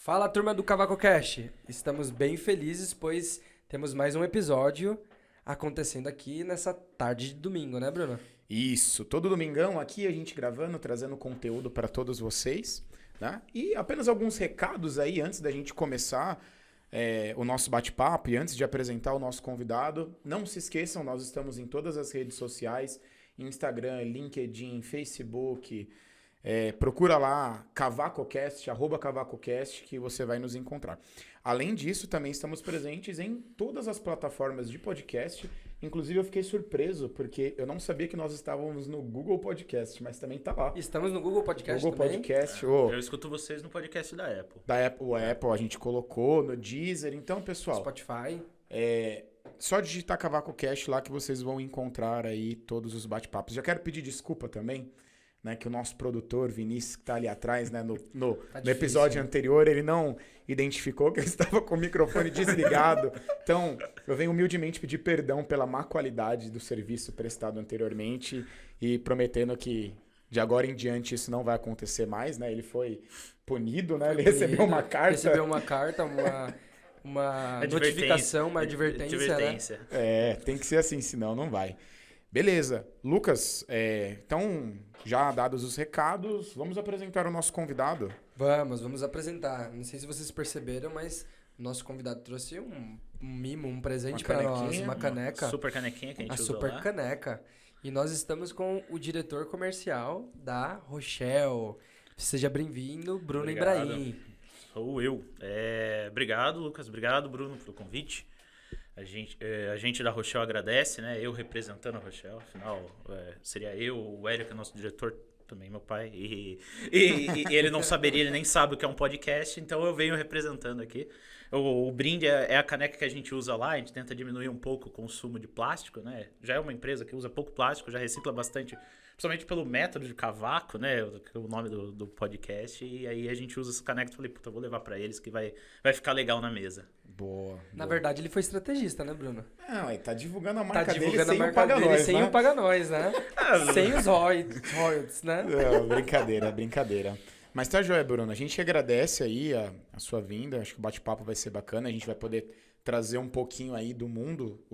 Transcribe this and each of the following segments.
Fala, turma do Cavaco Cash. Estamos bem felizes, pois temos mais um episódio acontecendo aqui nessa tarde de domingo, né, Bruno? Isso, todo domingão aqui a gente gravando, trazendo conteúdo para todos vocês, né? E apenas alguns recados aí antes da gente começar o nosso bate-papo e antes de apresentar o nosso convidado. Não se esqueçam, nós estamos em todas as redes sociais, Instagram, LinkedIn, Facebook. Procura lá CavacoCast, @CavacoCast, que você vai nos encontrar. Além disso, também estamos presentes em todas as plataformas de podcast. Inclusive, eu fiquei surpreso, porque eu não sabia que nós estávamos no Google Podcast, mas também tá lá. Estamos no Google Podcast Google também? Podcast. Eu escuto vocês no podcast da Apple. Da Apple, o Apple a gente colocou, no Deezer. Então, pessoal, Spotify. só digitar CavacoCast lá que vocês vão encontrar aí todos os bate-papos. Já quero pedir desculpa também, né, que o nosso produtor, Vinícius, que está ali atrás, né, no episódio anterior, ele não identificou que ele estava com o microfone desligado. Então, eu venho humildemente pedir perdão pela má qualidade do serviço prestado anteriormente e prometendo que de agora em diante isso não vai acontecer mais, né? Ele foi punido, né? Ele recebeu uma carta. Recebeu uma carta, uma notificação, uma advertência. Né? Tem que ser assim, senão não vai. Beleza. Lucas, então, já dados os recados, vamos apresentar o nosso convidado? Vamos apresentar. Não sei se vocês perceberam, mas o nosso convidado trouxe um mimo, um presente para nós, uma caneca. Super canequinha que a gente usa super lá. caneca. E nós estamos com o diretor comercial da Rochelle. Seja bem-vindo, Bruno Ibrahim. Sou eu. Obrigado, Lucas. Obrigado, Bruno, pelo convite. A gente da Rochelle agradece, né? Eu representando a Rochelle, afinal, seria eu, o Hélio, que é nosso diretor, também meu pai, e ele não saberia, ele nem sabe o que é um podcast, então eu venho representando aqui. O brinde é a caneca que a gente usa lá, a gente tenta diminuir um pouco o consumo de plástico, né? Já é uma empresa que usa pouco plástico, já recicla bastante, principalmente pelo método de cavaco, né? O nome do podcast, e aí a gente usa essa caneca e falei, puta, eu vou levar pra eles que vai ficar legal na mesa. Boa. Na verdade, ele foi estrategista, né, Bruno? Não, ele tá divulgando a marca dele divulgando sem a o marca Paga dele Nós, sem né? o Paga Nós, né? Sem os royalties, né? Não, brincadeira. Mas tá joia, Bruno. A gente agradece aí a sua vinda. Acho que o bate-papo vai ser bacana. A gente vai poder trazer um pouquinho aí do mundo.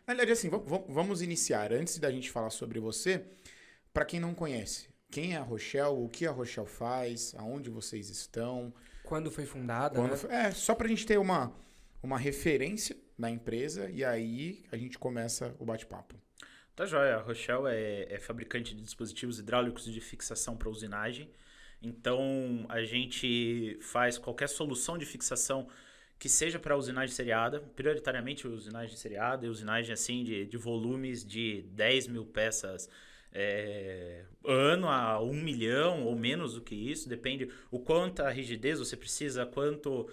Na verdade, assim, vamos iniciar. Antes da gente falar sobre você, para quem não conhece, quem é a Rochelle, o que a Rochelle faz, aonde vocês estão. Quando foi fundada, né? Só pra gente ter uma referência da empresa e aí a gente começa o bate-papo. Tá joia. A Rochelle é fabricante de dispositivos hidráulicos de fixação para usinagem. Então, a gente faz qualquer solução de fixação que seja para usinagem seriada, prioritariamente usinagem seriada e usinagem assim, de volumes de 10 mil peças ano a 1 milhão ou menos do que isso, depende o quanta rigidez você precisa, quanto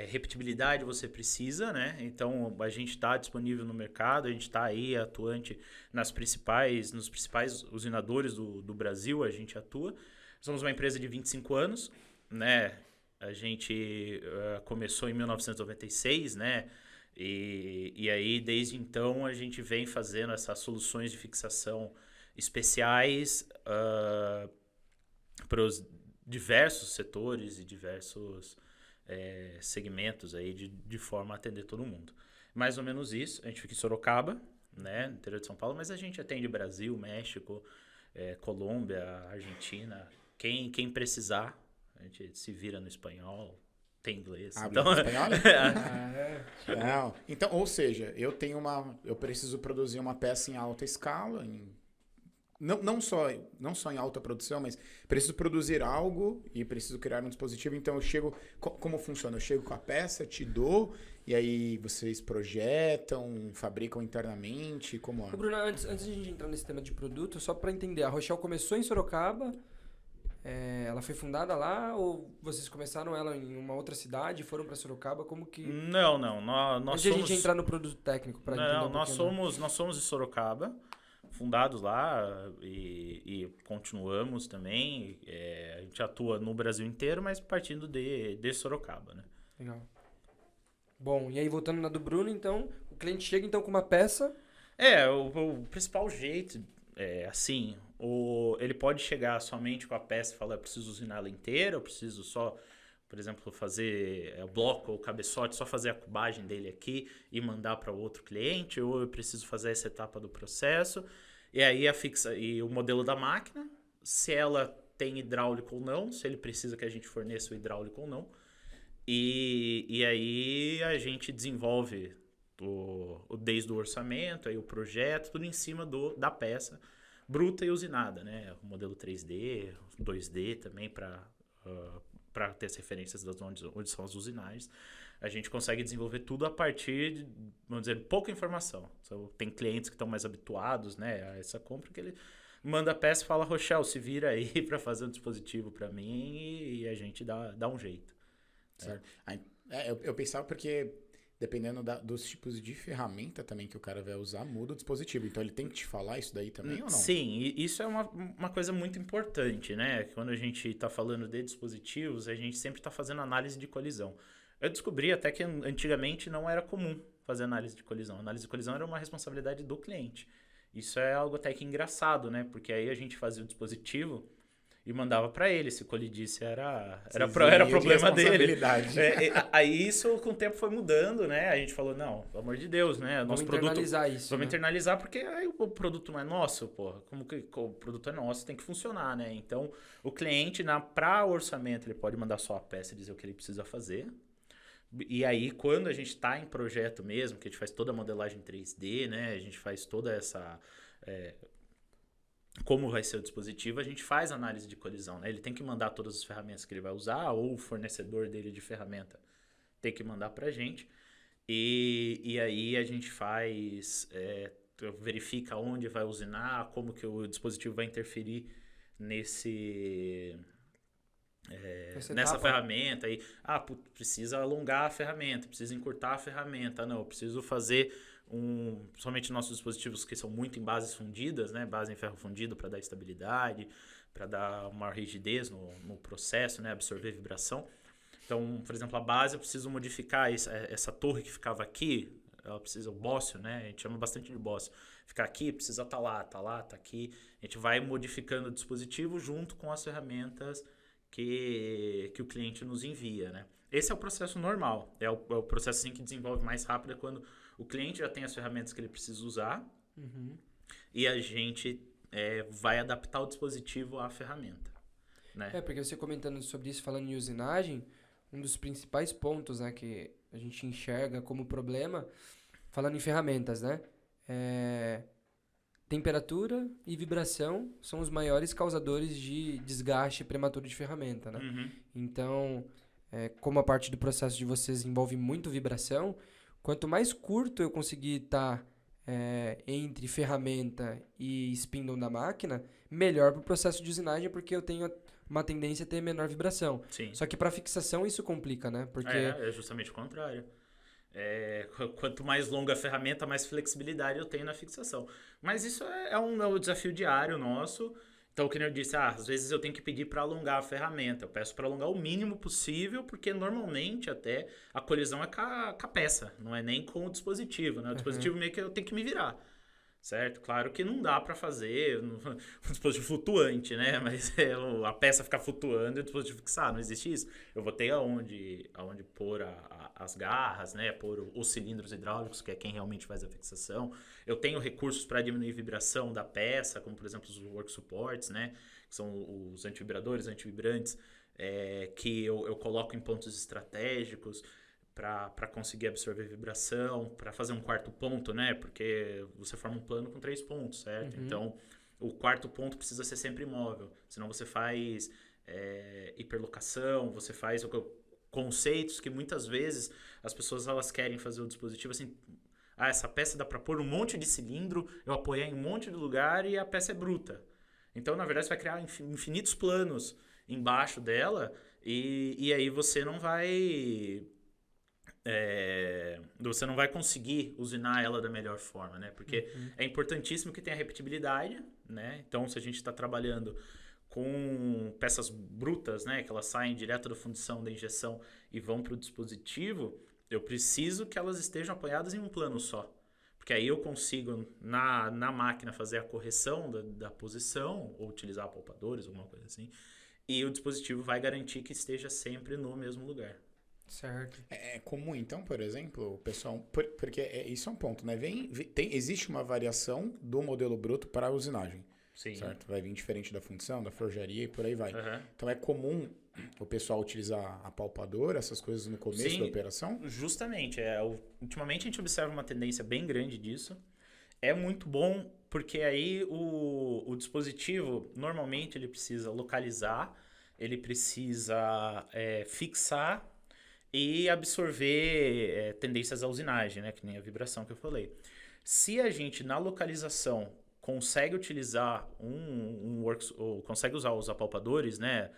repetibilidade você precisa, né? Então a gente está disponível no mercado, a gente está aí atuante nos principais usinadores do Brasil, a gente atua. Somos uma empresa de 25 anos, né? A gente começou em 1996, né? E aí, desde então, a gente vem fazendo essas soluções de fixação especiais para os diversos setores e diversos segmentos aí de forma a atender todo mundo. Mais ou menos isso. A gente fica em Sorocaba, né, no interior de São Paulo, mas a gente atende Brasil, México, Colômbia, Argentina. Quem precisar, a gente se vira no espanhol. Tem inglês. Então... espanhol? Não. Então, ou seja, eu preciso produzir uma peça em alta escala, não só em alta produção, mas preciso produzir algo e preciso criar um dispositivo. Então eu chego, como funciona? Eu chego com a peça, te dou, e aí vocês projetam, fabricam internamente, como é? Bruno, antes de a gente entrar nesse tema de produto, só para entender, a Rochelle começou em Sorocaba. Ela foi fundada lá ou vocês começaram ela em uma outra cidade, foram para Sorocaba? Como que... Não. Nós Antes de a gente entrar no produto técnico para entender nós somos de Sorocaba, fundados lá e continuamos também. A gente atua no Brasil inteiro, mas partindo de Sorocaba, né? Legal. Bom, e aí voltando na do Bruno, então, o cliente chega então com uma peça... O principal jeito assim... Ele pode chegar somente com a peça e falar, eu preciso usinar ela inteira, eu preciso só por exemplo, fazer o bloco ou o cabeçote, só fazer a cubagem dele aqui e mandar para outro cliente, ou eu preciso fazer essa etapa do processo. E aí e o modelo da máquina, se ela tem hidráulico ou não, se ele precisa que a gente forneça o hidráulico ou não. E aí a gente desenvolve desde o orçamento, aí o projeto, tudo em cima da peça bruta e usinada, né? O modelo 3D, 2D também para ter as referências das onde são as usinagens. A gente consegue desenvolver tudo a partir de, vamos dizer, pouca informação. Então, tem clientes que estão mais habituados, né, a essa compra, que ele manda a peça e fala, Rochelle, se vira aí para fazer um dispositivo para mim e a gente dá um jeito. Certo. Eu pensava porque, dependendo dos tipos de ferramenta também que o cara vai usar, muda o dispositivo. Então, ele tem que te falar isso daí também ou não? Sim, e isso é uma coisa muito importante, né? Quando a gente está falando de dispositivos, a gente sempre está fazendo análise de colisão. Eu descobri até que antigamente não era comum fazer análise de colisão. A análise de colisão era uma responsabilidade do cliente. Isso é algo até que engraçado, né? Porque aí a gente fazia o dispositivo e mandava para ele. Se colidisse, era problema dele. Aí isso com o tempo foi mudando, né? A gente falou, não, pelo amor de Deus, né? Vamos internalizar isso. Vamos internalizar porque aí o produto não é nosso, pô. Como que o produto é nosso, tem que funcionar, né? Então, o cliente, para orçamento, ele pode mandar só a peça e dizer o que ele precisa fazer. E aí, quando a gente está em projeto mesmo, que a gente faz toda a modelagem 3D, né? A gente faz toda essa... como vai ser o dispositivo, a gente faz análise de colisão, né? Ele tem que mandar todas as ferramentas que ele vai usar, ou o fornecedor dele de ferramenta tem que mandar para a gente. E aí a gente verifica onde vai usinar, como que o dispositivo vai interferir nessa ferramenta. Aí, precisa alongar a ferramenta, precisa encurtar a ferramenta. Não, eu preciso fazer somente nossos dispositivos que são muito em bases fundidas, né? Base em ferro fundido para dar estabilidade, para dar uma rigidez no processo, né? Absorver vibração. Então, por exemplo, a base eu preciso modificar essa torre que ficava aqui, ela precisa, o bócio, né? A gente chama bastante de bócio. Ficar aqui, precisa tá lá, tá aqui. A gente vai modificando o dispositivo junto com as ferramentas que o cliente nos envia, né? Esse é o processo normal. É o processo assim, que desenvolve mais rápido, é quando o cliente já tem as ferramentas que ele precisa usar e a gente vai adaptar o dispositivo à ferramenta, né? Porque você comentando sobre isso, falando em usinagem, um dos principais pontos, né, que a gente enxerga como problema, falando em ferramentas, né? Temperatura e vibração são os maiores causadores de desgaste prematuro de ferramenta, né? Então, como a parte do processo de vocês envolve muito vibração, quanto mais curto eu conseguir estar entre ferramenta e spindle da máquina, melhor para o processo de usinagem, porque eu tenho uma tendência a ter menor vibração. Sim. Só que para fixação isso complica, né? Porque é justamente o contrário. Quanto mais longa a ferramenta, mais flexibilidade eu tenho na fixação. Mas isso é um desafio diário nosso. Então, como eu disse, às vezes eu tenho que pedir para alongar a ferramenta. Eu peço para alongar o mínimo possível, porque normalmente até a colisão é com a peça, não é nem com o dispositivo, né? O dispositivo meio que eu tenho que me virar, certo? Claro que não dá para fazer um dispositivo flutuante, né? Mas a peça ficar flutuando e o dispositivo fixar, não existe isso. Eu vou ter aonde pôr as garras, né? Pôr os cilindros hidráulicos, que é quem realmente faz a fixação. Eu tenho recursos para diminuir a vibração da peça, como por exemplo os work supports, né? Que são os antivibradores, antivibrantes, que eu coloco em pontos estratégicos para conseguir absorver vibração, para fazer um quarto ponto, né? Porque você forma um plano com 3 pontos, certo? Então, o quarto ponto precisa ser sempre imóvel. Senão você faz hiperlocação, você faz conceitos que muitas vezes as pessoas elas querem fazer o dispositivo assim... essa peça dá para pôr um monte de cilindro, eu apoiar em um monte de lugar e a peça é bruta. Então, na verdade, você vai criar infinitos planos embaixo dela e aí você não vai... você não vai conseguir usinar ela da melhor forma, né? Porque é importantíssimo que tenha repetibilidade, né? Então, se a gente está trabalhando com peças brutas, né? Que elas saem direto da fundição, da injeção e vão para o dispositivo, eu preciso que elas estejam apoiadas em um plano só. Porque aí eu consigo, na máquina, fazer a correção da posição, ou utilizar palpadores, alguma coisa assim. e o dispositivo vai garantir que esteja sempre no mesmo lugar. Certo. É comum, então, por exemplo, o pessoal... Porque isso é um ponto, né? Existe uma variação do modelo bruto para a usinagem. Sim. Certo? Vai vir diferente da função, da forjaria e por aí vai. Uhum. Então é comum o pessoal utilizar a palpadora, essas coisas no começo Sim, da operação? Justamente. Ultimamente a gente observa uma tendência bem grande disso. É muito bom porque aí o dispositivo, normalmente ele precisa localizar, ele precisa fixar e absorver tendências à usinagem, né? Que nem a vibração que eu falei. Se a gente, na localização, consegue utilizar ou consegue usar os apalpadores, né?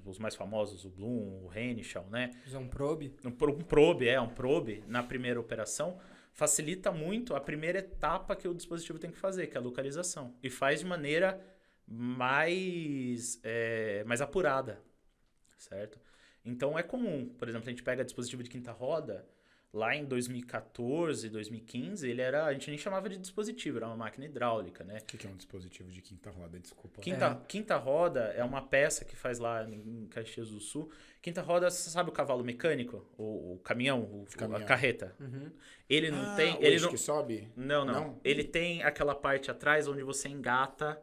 Os mais famosos, o Bloom, o Renishaw, né? Usar um probe? Um probe na primeira operação facilita muito a primeira etapa que o dispositivo tem que fazer, que é a localização. E faz de maneira mais apurada, certo? Então é comum, por exemplo, a gente pega dispositivo de quinta roda, lá em 2014, 2015, a gente nem chamava de dispositivo, era uma máquina hidráulica, né? O que é um dispositivo de quinta roda? Desculpa. Quinta roda é uma peça que faz lá em Caxias do Sul. Quinta roda, você sabe o cavalo mecânico? O caminhão, a carreta? Uhum. Ele não tem... O eixo que sobe? Não. Ele tem aquela parte atrás onde você engata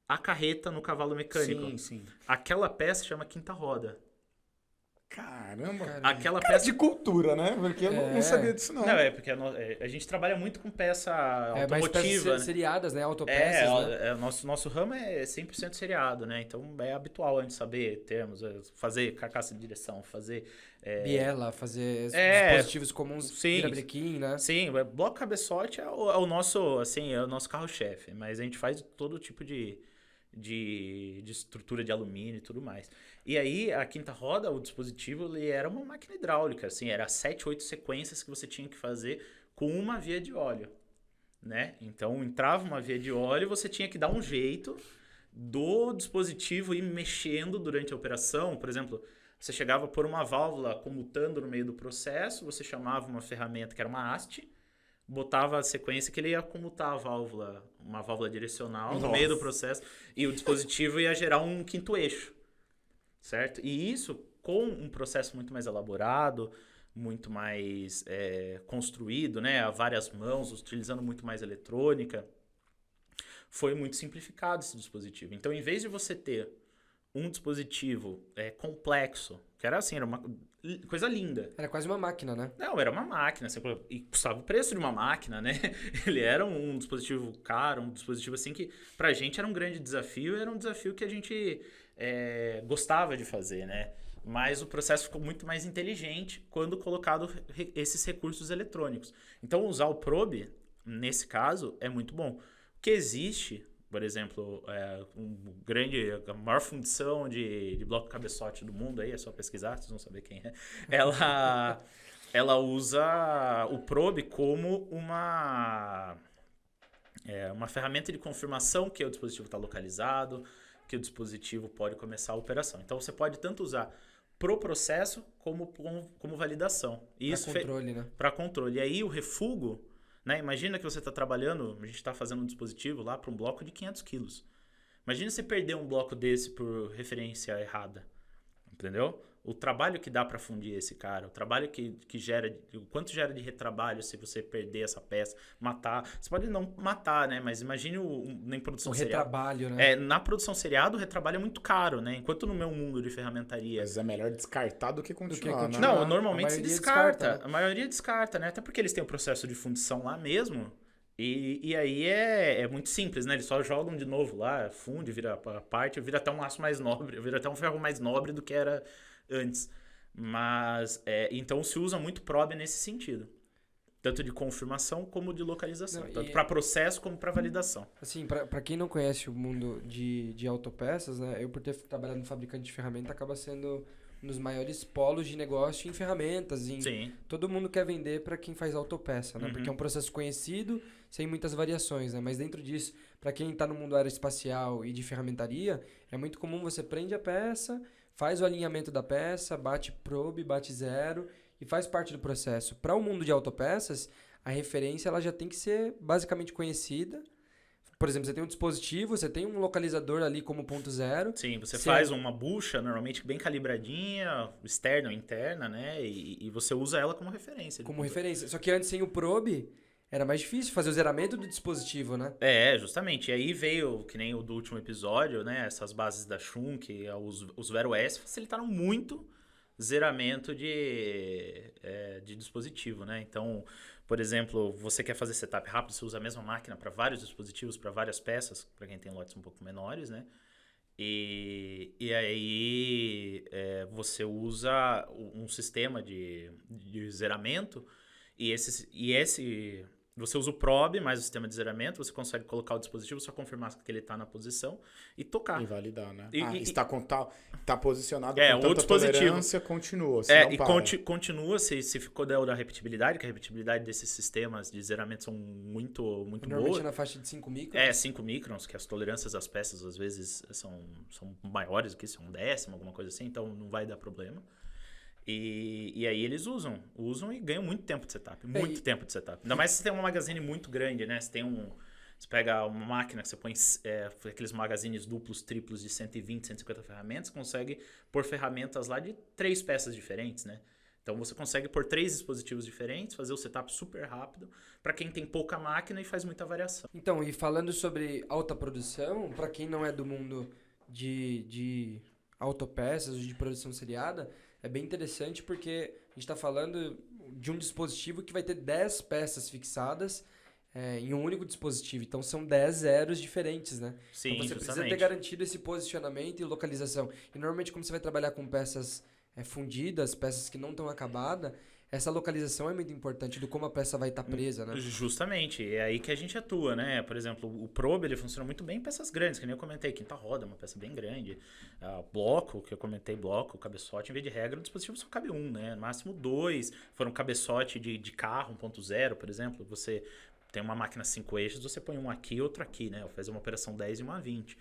a carreta no cavalo mecânico. Sim. Aquela peça chama quinta roda. Caramba. Aquela Cara peça de cultura, né? Porque eu não sabia disso, não. Não, porque a gente trabalha muito com peça mais automotiva. peças né? seriadas, né? Autopeças, né? Nosso ramo é 100% seriado, né? Então é habitual a gente saber termos, fazer carcaça de direção, fazer... biela, fazer dispositivos comuns, virabrequim, né? Sim, o bloco cabeçote é o nosso, assim, é o nosso carro-chefe, mas a gente faz todo tipo de estrutura de alumínio e tudo mais. E aí, a quinta roda, o dispositivo, ele era uma máquina hidráulica, assim, era 7, 8 sequências que você tinha que fazer com uma via de óleo, né? Então, entrava uma via de óleo e você tinha que dar um jeito do dispositivo ir mexendo durante a operação. Por exemplo, você chegava por uma válvula comutando no meio do processo, você chamava uma ferramenta que era uma haste, botava a sequência que ele ia comutar uma válvula direcional no meio do processo, e o dispositivo ia gerar um quinto eixo, certo? E isso, com um processo muito mais elaborado, muito mais construído, né, a várias mãos, utilizando muito mais eletrônica, foi muito simplificado esse dispositivo. Então, em vez de você ter um dispositivo complexo, que era assim, era uma coisa linda. Era quase uma máquina, né? Não, era uma máquina. E custava o preço de uma máquina, né? Ele era um dispositivo caro, um dispositivo assim que pra gente era um grande desafio, era um desafio que a gente gostava de fazer, né? Mas o processo ficou muito mais inteligente quando colocado esses recursos eletrônicos. Então, usar o probe, nesse caso, é muito bom. O que existe... Por exemplo, a maior função de bloco cabeçote do mundo, aí é só pesquisar, vocês vão saber quem é. Ela usa o probe como uma ferramenta de confirmação que o dispositivo está localizado, que o dispositivo pode começar a operação. Então, você pode tanto usar pro processo como validação. Para controle, né? Para controle. E aí, o refugo... Né? Imagina que você está trabalhando, a gente está fazendo um dispositivo lá para um bloco de 500 quilos. Imagina você perder um bloco desse por referência errada, entendeu? O trabalho que dá para fundir esse cara, o trabalho que gera, o quanto gera de retrabalho se você perder essa peça, matar. Você pode não matar, né? Mas imagine em produção seriada. O retrabalho, né? Na produção seriada, o retrabalho é muito caro, né? Enquanto no meu mundo de ferramentaria... Mas é melhor descartar do que continuar, né? Não, normalmente se descarta. Né? A maioria descarta, né? Até porque eles têm o processo de fundição lá mesmo. E aí é muito simples, né? Eles só jogam de novo lá, funde, vira a parte, vira até um aço mais nobre, vira até um ferro mais nobre do que era antes. Mas, então se usa muito probe nesse sentido. Tanto de confirmação como de localização. Tanto para processo como para validação. Assim, para quem não conhece o mundo de autopeças, né? Eu, por ter trabalhado no fabricante de ferramenta, acaba sendo um dos maiores polos de negócio em ferramentas. Sim. Todo mundo quer vender para quem faz autopeça, né? Porque é um processo conhecido, sem muitas variações, né? Mas dentro disso, para quem está no mundo aeroespacial e de ferramentaria, é muito comum você prende a peça, faz o alinhamento da peça, bate probe, bate zero e faz parte do processo. Para o mundo de autopeças, a referência ela já tem que ser basicamente conhecida Por exemplo, você tem um dispositivo, você tem um localizador ali como ponto zero. Sim, você faz uma bucha, normalmente bem calibradinha, externa ou interna, né? E você usa ela como referência. Como referência. Só que antes, sem o probe, era mais difícil fazer o zeramento do dispositivo, né? Justamente. E aí veio, que nem o do último episódio, né? Essas bases da Schunk, os Vero S, facilitaram muito zeramento de dispositivo, né? Então, por exemplo, você quer fazer setup rápido, você usa a mesma máquina para vários dispositivos, para várias peças, para quem tem lotes um pouco menores, né? E aí você usa um sistema de zeramento e esse você usa o probe mais o sistema de zeramento, você consegue colocar o dispositivo, só confirmar que ele está na posição e tocar. E validar, né? Está posicionado com tanta tolerância, continua. Continua se ficou da repetibilidade, que a repetibilidade desses sistemas de zeramento são muito boas. Normalmente na faixa de 5 microns. 5 microns, que as tolerâncias das peças às vezes são maiores do que isso, 1/10, alguma coisa assim, então não vai dar problema. E aí eles usam e ganham muito tempo de setup. Tempo de setup. Ainda mais se você tem uma magazine muito grande, né? Você pega uma máquina que você põe aqueles magazines duplos, triplos de 120, 150 ferramentas, consegue pôr ferramentas lá de 3 peças diferentes, né? Então você consegue pôr 3 dispositivos diferentes, fazer o setup super rápido para quem tem pouca máquina e faz muita variação. Então, e falando sobre alta produção, para quem não é do mundo de autopeças ou de produção seriada, é bem interessante porque a gente está falando de um dispositivo que vai ter 10 peças fixadas em um único dispositivo. Então, são 10 zeros diferentes, né? Sim, então, você precisa ter garantido esse posicionamento e localização. E, normalmente, como você vai trabalhar com peças fundidas, peças que não estão acabadas, essa localização é muito importante do como a peça vai estar presa, né? Justamente, é aí que a gente atua, né? Por exemplo, o probe, ele funciona muito bem em peças grandes, que nem eu comentei, quinta roda é uma peça bem grande. Bloco, que eu comentei, cabeçote, em vez de regra, o dispositivo só cabe um, né? No máximo 2, for um cabeçote de carro, 1.0, por exemplo, você tem uma máquina 5 eixos, você põe um aqui e outro aqui, né? Fazer uma operação 10 e uma 20.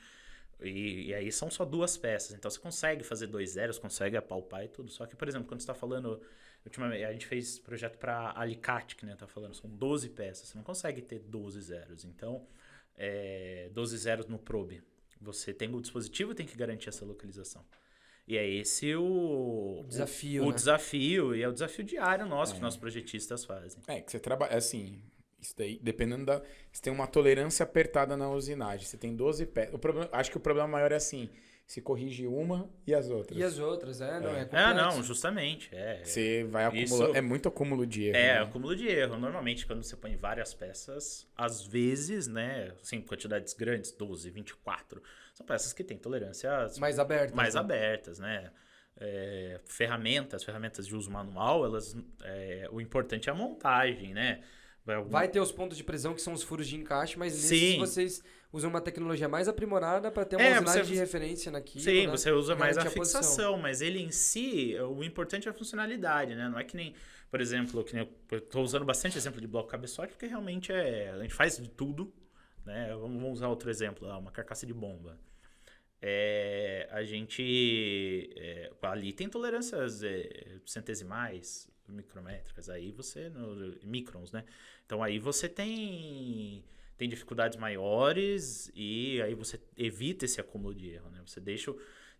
E aí são só 2 peças, então você consegue fazer 2 zeros, consegue apalpar e tudo. Só que, por exemplo, quando você está falando... Ultimamente, a gente fez projeto para alicate, que né, tá falando, são 12 peças, você não consegue ter 12 zeros. Então, 12 zeros no probe. Você tem o dispositivo, tem que garantir essa localização. E é esse o desafio, o né? desafio, e é o desafio diário nosso que nossos projetistas fazem. Que você trabalha, assim, isso daí, dependendo você tem uma tolerância apertada na usinagem, você tem 12 peças. Acho que o problema maior é assim, se corrige uma e as outras. E as outras, não, é complexo. Não, justamente. Você vai acumulando, é muito acúmulo de erro. Né? Acúmulo de erro. Normalmente, quando você põe várias peças, às vezes, né, assim, quantidades grandes, 12, 24, são peças que têm tolerâncias mais abertas, né? Ferramentas de uso manual, o importante é a montagem, né? Vai ter os pontos de prisão, que são os furos de encaixe, mas nesses vocês usam uma tecnologia mais aprimorada para ter uma usinagem de referência naquilo. Sim, né? você usa mais a fixação, mas ele em si, o importante é a funcionalidade, né? Não é que nem, por exemplo, eu estou usando bastante exemplo de bloco cabeçote, porque realmente a gente faz de tudo, né? Vamos usar outro exemplo, uma carcaça de bomba. A gente ali tem tolerâncias centesimais, micrométricas, aí você microns, né? Então aí você tem dificuldades maiores e aí você evita esse acúmulo de erro, né? Você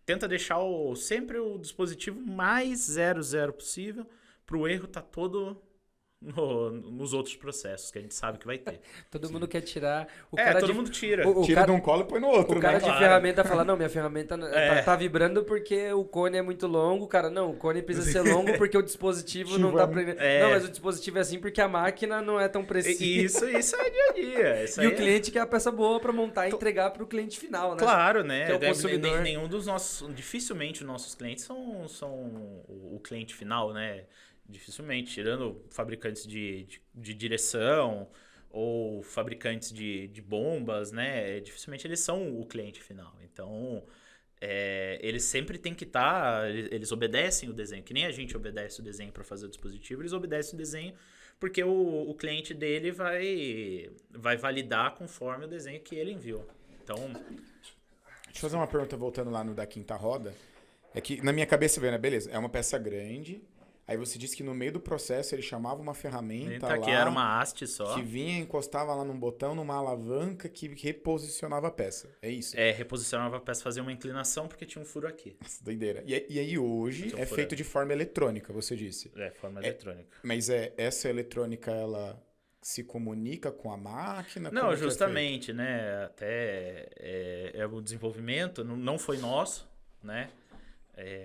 tenta deixar sempre o dispositivo mais 0 possível para o erro estar todo nos outros processos que a gente sabe que vai ter. Todo mundo quer tirar. Todo mundo tira. Tira de um colo e põe no outro. O cara de ferramenta fala, não, minha ferramenta tá vibrando porque o cone é muito longo. Cara, não, o cone precisa ser longo porque o dispositivo não tá... Não, mas o dispositivo é assim porque a máquina não é tão precisa. Isso é dia a dia. E o cliente quer a peça boa para montar e entregar para o cliente final, né? Claro, né? Que é o consumidor. Nenhum dos dificilmente os nossos clientes são o cliente final, né? Dificilmente, tirando fabricantes de direção ou fabricantes de bombas, né? Dificilmente eles são o cliente final. Então, eles sempre têm que estar... Eles obedecem o desenho, que nem a gente obedece o desenho para fazer o dispositivo, eles obedecem o desenho porque o cliente dele vai validar conforme o desenho que ele enviou. Então... Deixa eu fazer uma pergunta voltando lá no da quinta roda. É que na minha cabeça veio, né? Beleza, é uma peça grande... Aí você disse que no meio do processo ele chamava uma ferramenta lá, que era uma haste só. que vinha, encostava lá num botão, numa alavanca que reposicionava a peça. É isso? Reposicionava a peça, fazia uma inclinação porque tinha um furo aqui. Nossa, doideira. E aí hoje é feito de forma eletrônica, você disse. Forma eletrônica. Mas essa eletrônica, ela se comunica com a máquina? Não, Como que justamente, né? Até o desenvolvimento não foi nosso, né?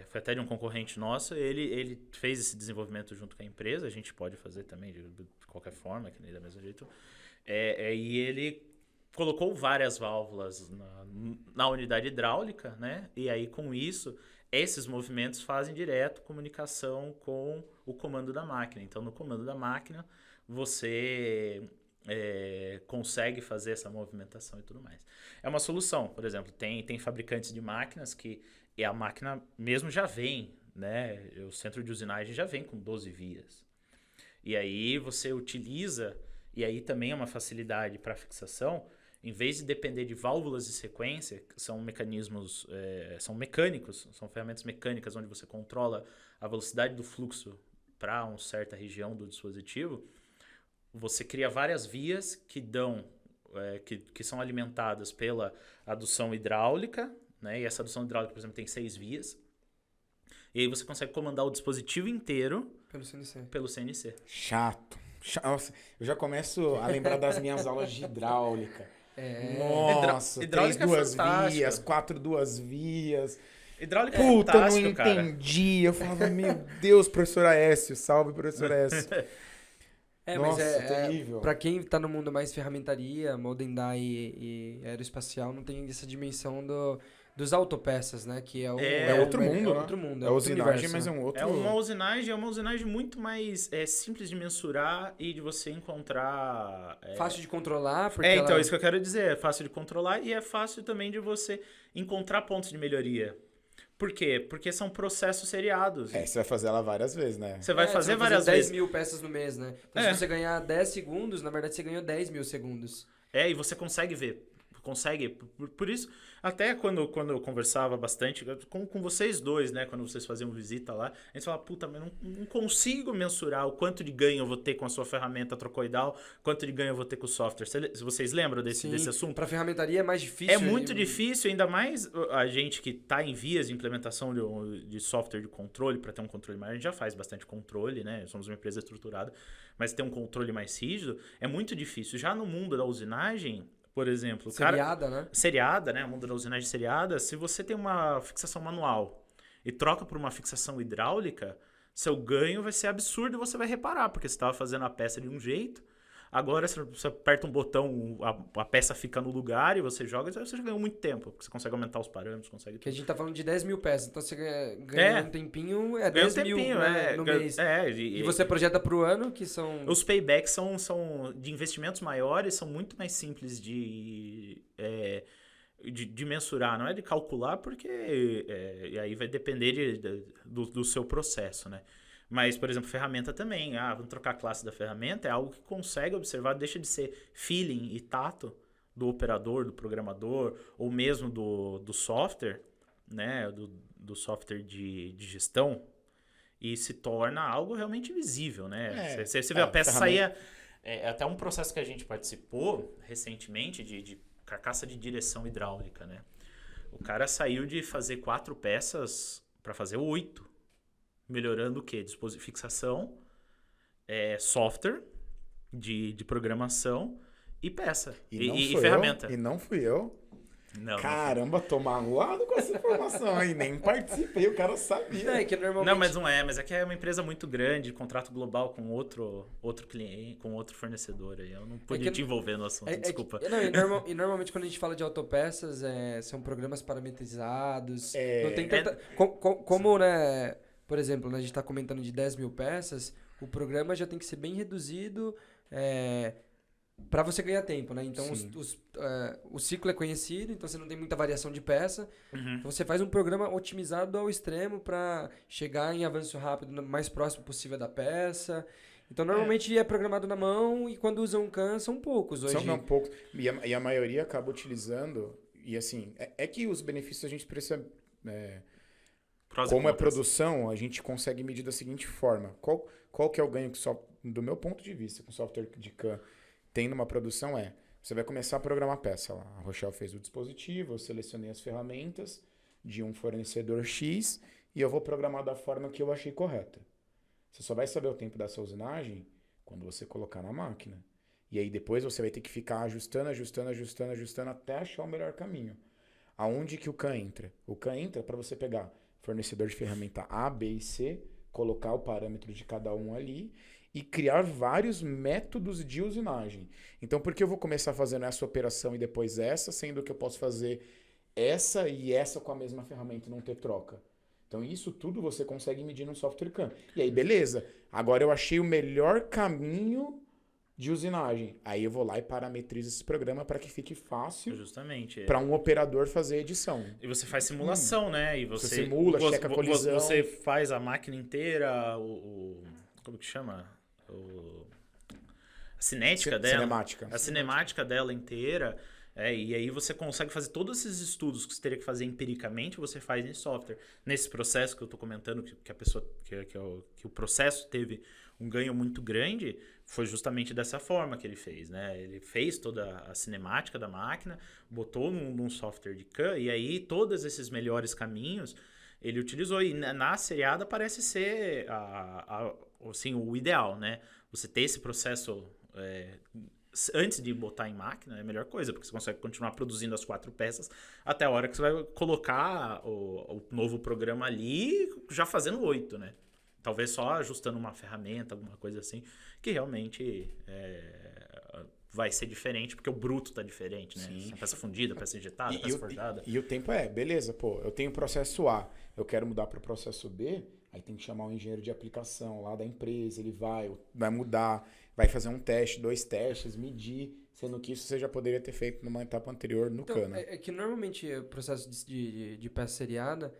Foi até de um concorrente nosso. Ele fez esse desenvolvimento junto com a empresa. A gente pode fazer também de qualquer forma, que nem da mesmo jeito. E ele colocou várias válvulas na unidade hidráulica, né? E aí, com isso, esses movimentos fazem direto comunicação com o comando da máquina. Então, no comando da máquina, você consegue fazer essa movimentação e tudo mais. É uma solução. Por exemplo, tem fabricantes de máquinas que a máquina mesmo já vem, né? O centro de usinagem já vem com 12 vias. E aí você utiliza, e aí também é uma facilidade para fixação, em vez de depender de válvulas de sequência, que são mecanismos, são mecânicos, são ferramentas mecânicas onde você controla a velocidade do fluxo para uma certa região do dispositivo, você cria várias vias que que são alimentadas pela adução hidráulica, né? E essa adução hidráulica, por exemplo, tem 6 vias. E aí você consegue comandar o dispositivo inteiro pelo CNC. Chato. Nossa, eu já começo a lembrar das minhas aulas de hidráulica. Nossa, hidráulica 3 duas fantástica. vias, 4 duas vias. Hidráulica Puta, é não fantástico, cara. entendi. Eu falava, meu Deus, professor Aécio, salve, professor Aécio. Nossa, mas terrível. Pra quem tá no mundo mais ferramentaria, Modendai e aeroespacial, não tem essa dimensão dos autopeças, né? Que é outro mundo, né? outro mundo. É outro usinagem, universo, mas né? é um É uma usinagem muito mais simples de mensurar e de você encontrar... Fácil de controlar, porque então, isso que eu quero dizer. É fácil de controlar e é fácil também de você encontrar pontos de melhoria. Por quê? Porque são processos seriados. você vai fazer ela várias vezes, né? Você vai fazer várias 10 vezes. mil peças no mês, né? Então, se você ganhar 10 segundos, na verdade, você ganhou 10 mil segundos. E você consegue ver. Por isso, até quando eu conversava bastante com vocês dois, né? Quando vocês faziam visita lá, a gente falava, puta, mas não consigo mensurar o quanto de ganho eu vou ter com a sua ferramenta trocoidal, quanto de ganho eu vou ter com o software. Vocês lembram desse assunto? Para ferramentaria é mais difícil. É muito difícil, ainda mais a gente que está em vias de implementação de software de controle, para ter um controle maior. A gente já faz bastante controle, né? Somos uma empresa estruturada, mas ter um controle mais rígido é muito difícil. Já no mundo da usinagem, por exemplo... Seriada, né? O mundo da usinagem seriada. Se você tem uma fixação manual e troca por uma fixação hidráulica, seu ganho vai ser absurdo e você vai reparar, porque você estava fazendo a peça de um jeito, agora você aperta um botão, a peça fica no lugar e você joga, você já ganhou muito tempo, porque você consegue aumentar os parâmetros, consegue... Que a gente tá falando de 10 mil peças, então você ganha um tempinho, 10 mil no mês. E você projeta pro ano, que são... Os paybacks são de investimentos maiores, são muito mais simples de mensurar, não é de calcular, porque e aí vai depender do seu processo, né? Mas, por exemplo, ferramenta também. Vamos trocar a classe da ferramenta. É algo que consegue observar, deixa de ser feeling e tato do operador, do programador, ou mesmo do software, né? Do software de gestão, e se torna algo realmente visível, né? Você vê a peça sair... até um processo que a gente participou recentemente de carcaça de direção hidráulica, né? O cara saiu de fazer 4 peças para fazer 8. Melhorando o quê? Fixação, software de programação e peça. E ferramenta. E não fui eu. Não, caramba, tô magoado com essa informação aí. Nem participei, o cara sabia. Que normalmente... Não, mas não é. Mas é que é uma empresa muito grande, contrato global com outro cliente, com outro fornecedor. Aí eu não podia te envolver no assunto, desculpa. E normalmente quando a gente fala de autopeças, são programas parametrizados. Não tem tanta... Como, né... Por exemplo, a gente está comentando de 10 mil peças, o programa já tem que ser bem reduzido para você ganhar tempo, né? Então, o ciclo é conhecido, então você não tem muita variação de peça. Uhum. Então, você faz um programa otimizado ao extremo para chegar em avanço rápido, mais próximo possível da peça. Então, normalmente é programado na mão e quando usam CAN, são poucos hoje. São poucos. E a maioria acaba utilizando... E assim, é que os benefícios a gente precisa... Como é produção, a gente consegue medir da seguinte forma. Qual que é o ganho que do meu ponto de vista, com software de CAN tem numa produção você vai começar a programar peça lá. A Rochelle fez o dispositivo, eu selecionei as ferramentas de um fornecedor X e eu vou programar da forma que eu achei correta. Você só vai saber o tempo dessa usinagem quando você colocar na máquina. E aí depois você vai ter que ficar ajustando até achar o melhor caminho. Aonde que o CAN entra? O CAN entra para você pegar fornecedor de ferramenta A, B e C, colocar o parâmetro de cada um ali e criar vários métodos de usinagem. Então, por que eu vou começar fazendo essa operação e depois essa, sendo que eu posso fazer essa e essa com a mesma ferramenta e não ter troca? Então, isso tudo você consegue medir no software CAN. E aí, beleza. Agora eu achei o melhor caminho de usinagem. Aí eu vou lá e parametrizo esse programa para que fique fácil para um operador fazer edição. E você faz simulação, né? E você simula, checa a colisão. Você faz a máquina inteira, como que chama? A cinética dela. Cinemática. A cinemática dela inteira. E aí você consegue fazer todos esses estudos que você teria que fazer empiricamente, você faz em software. Nesse processo que eu estou comentando, que o processo teve um ganho muito grande, foi justamente dessa forma que ele fez, né? Ele fez toda a cinemática da máquina, botou num software de CAN, e aí todos esses melhores caminhos ele utilizou. E na seriada parece ser assim, o ideal, né? Você ter esse processo antes de botar em máquina é a melhor coisa, porque você consegue continuar produzindo as 4 peças até a hora que você vai colocar o novo programa ali, já fazendo 8, né? Talvez só ajustando uma ferramenta, alguma coisa assim, que realmente vai ser diferente, porque o bruto tá diferente, né? Sim. Peça fundida, peça injetada, peça forjada. E o tempo beleza, pô, eu tenho o processo A, eu quero mudar para o processo B, aí tem que chamar um engenheiro de aplicação lá da empresa, ele vai mudar, vai fazer um teste, 2 testes, medir, sendo que isso você já poderia ter feito numa etapa anterior no CAN. É que normalmente o processo de peça seriada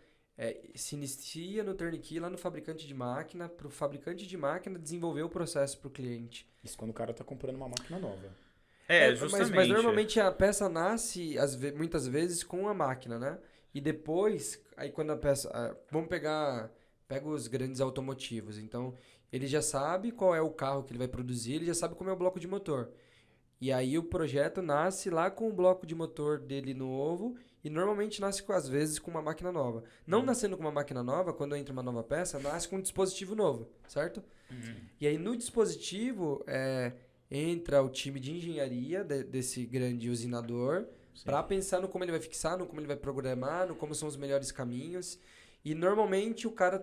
se inicia no turnkey lá no fabricante de máquina, para o fabricante de máquina desenvolver o processo para o cliente. Isso quando o cara está comprando uma máquina nova. Justamente. Mas normalmente a peça nasce muitas vezes com a máquina, né? E depois, aí quando a peça... Pega os grandes automotivos. Então, ele já sabe qual é o carro que ele vai produzir, ele já sabe como é o bloco de motor. E aí o projeto nasce lá com o bloco de motor dele novo e normalmente nasce, às vezes, com uma máquina nova. Não nascendo com uma máquina nova, quando entra uma nova peça, nasce com um dispositivo novo, certo? E aí no dispositivo entra o time de engenharia desse grande usinador para pensar no como ele vai fixar, no como ele vai programar, no como são os melhores caminhos. E normalmente o cara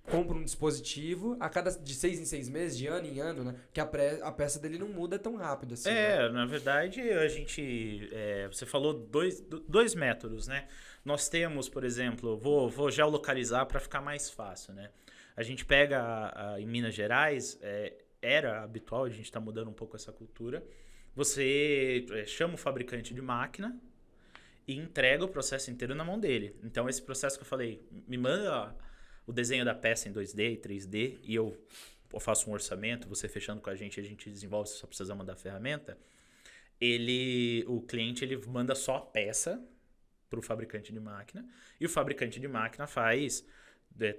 compra um dispositivo de 6 em 6 meses, de ano em ano, né? Porque a peça dele não muda tão rápido assim. Né? Na verdade, a gente... você falou dois métodos, né? Nós temos, por exemplo, vou geolocalizar para ficar mais fácil, né? A gente pega em Minas Gerais, era habitual, a gente está mudando um pouco essa cultura. Você chama o fabricante de máquina e entrega o processo inteiro na mão dele. Então, esse processo que eu falei, me manda o desenho da peça em 2D e 3D e eu faço um orçamento, você fechando com a gente desenvolve, você só precisa mandar a ferramenta. O cliente ele manda só a peça para o fabricante de máquina e o fabricante de máquina faz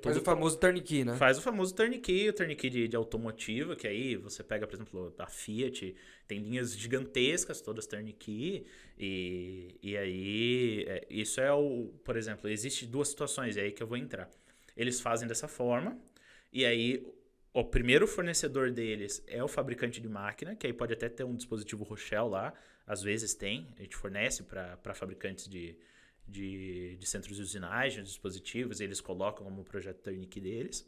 o famoso turnkey, né? Faz o famoso turnkey, o turnkey de automotiva, que aí você pega, por exemplo, a Fiat, tem linhas gigantescas, todas turnkey, e aí isso por exemplo, existe 2 situações, é aí que eu vou entrar. Eles fazem dessa forma, e aí o primeiro fornecedor deles é o fabricante de máquina, que aí pode até ter um dispositivo Rochelle lá, às vezes tem, a gente fornece para fabricantes de centros de usinagem, dispositivos, eles colocam como projeto turnkey deles.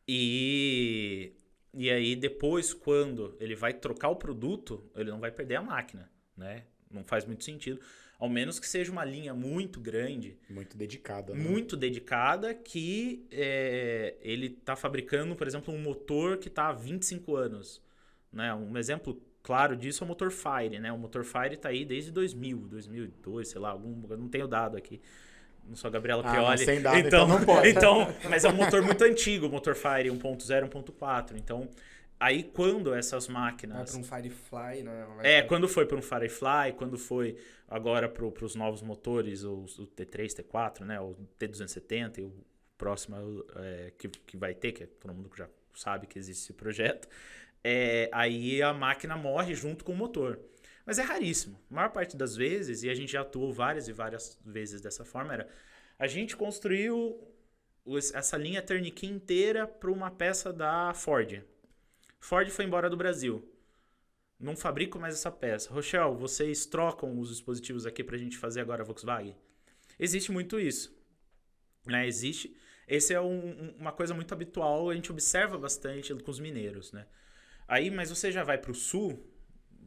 E aí depois, quando ele vai trocar o produto, ele não vai perder a máquina, né? Não faz muito sentido. Ao menos que seja uma linha muito grande. Muito dedicada. Né? Muito dedicada, que ele está fabricando, por exemplo, um motor que está há 25 anos. Né? Um exemplo claro disso é o motor Fire, né? O motor Fire está aí desde 2002, sei lá, não tenho dado aqui. Não sou a Gabriela Pioli. Sem dado, então não pode. Mas é um motor muito antigo, o motor Fire 1.0, 1.4. Então, Aí quando essas Vai máquinas... para um Firefly, né? Quando foi para um Firefly, quando foi agora para os novos motores, o T3, T4, né? O T270 e o próximo que vai ter, que todo mundo já sabe que existe esse projeto, aí a máquina morre junto com o motor. Mas é raríssimo. A maior parte das vezes, e a gente já atuou várias e várias vezes dessa forma, a gente construiu essa linha Turnkey inteira para uma peça da Ford. Ford foi embora do Brasil. Não fabrico mais essa peça. Rochelle, vocês trocam os dispositivos aqui para a gente fazer agora a Volkswagen? Existe muito isso. Né? Existe. Esse é uma coisa muito habitual, a gente observa bastante com os mineiros. Né? Aí, mas você já vai para o sul,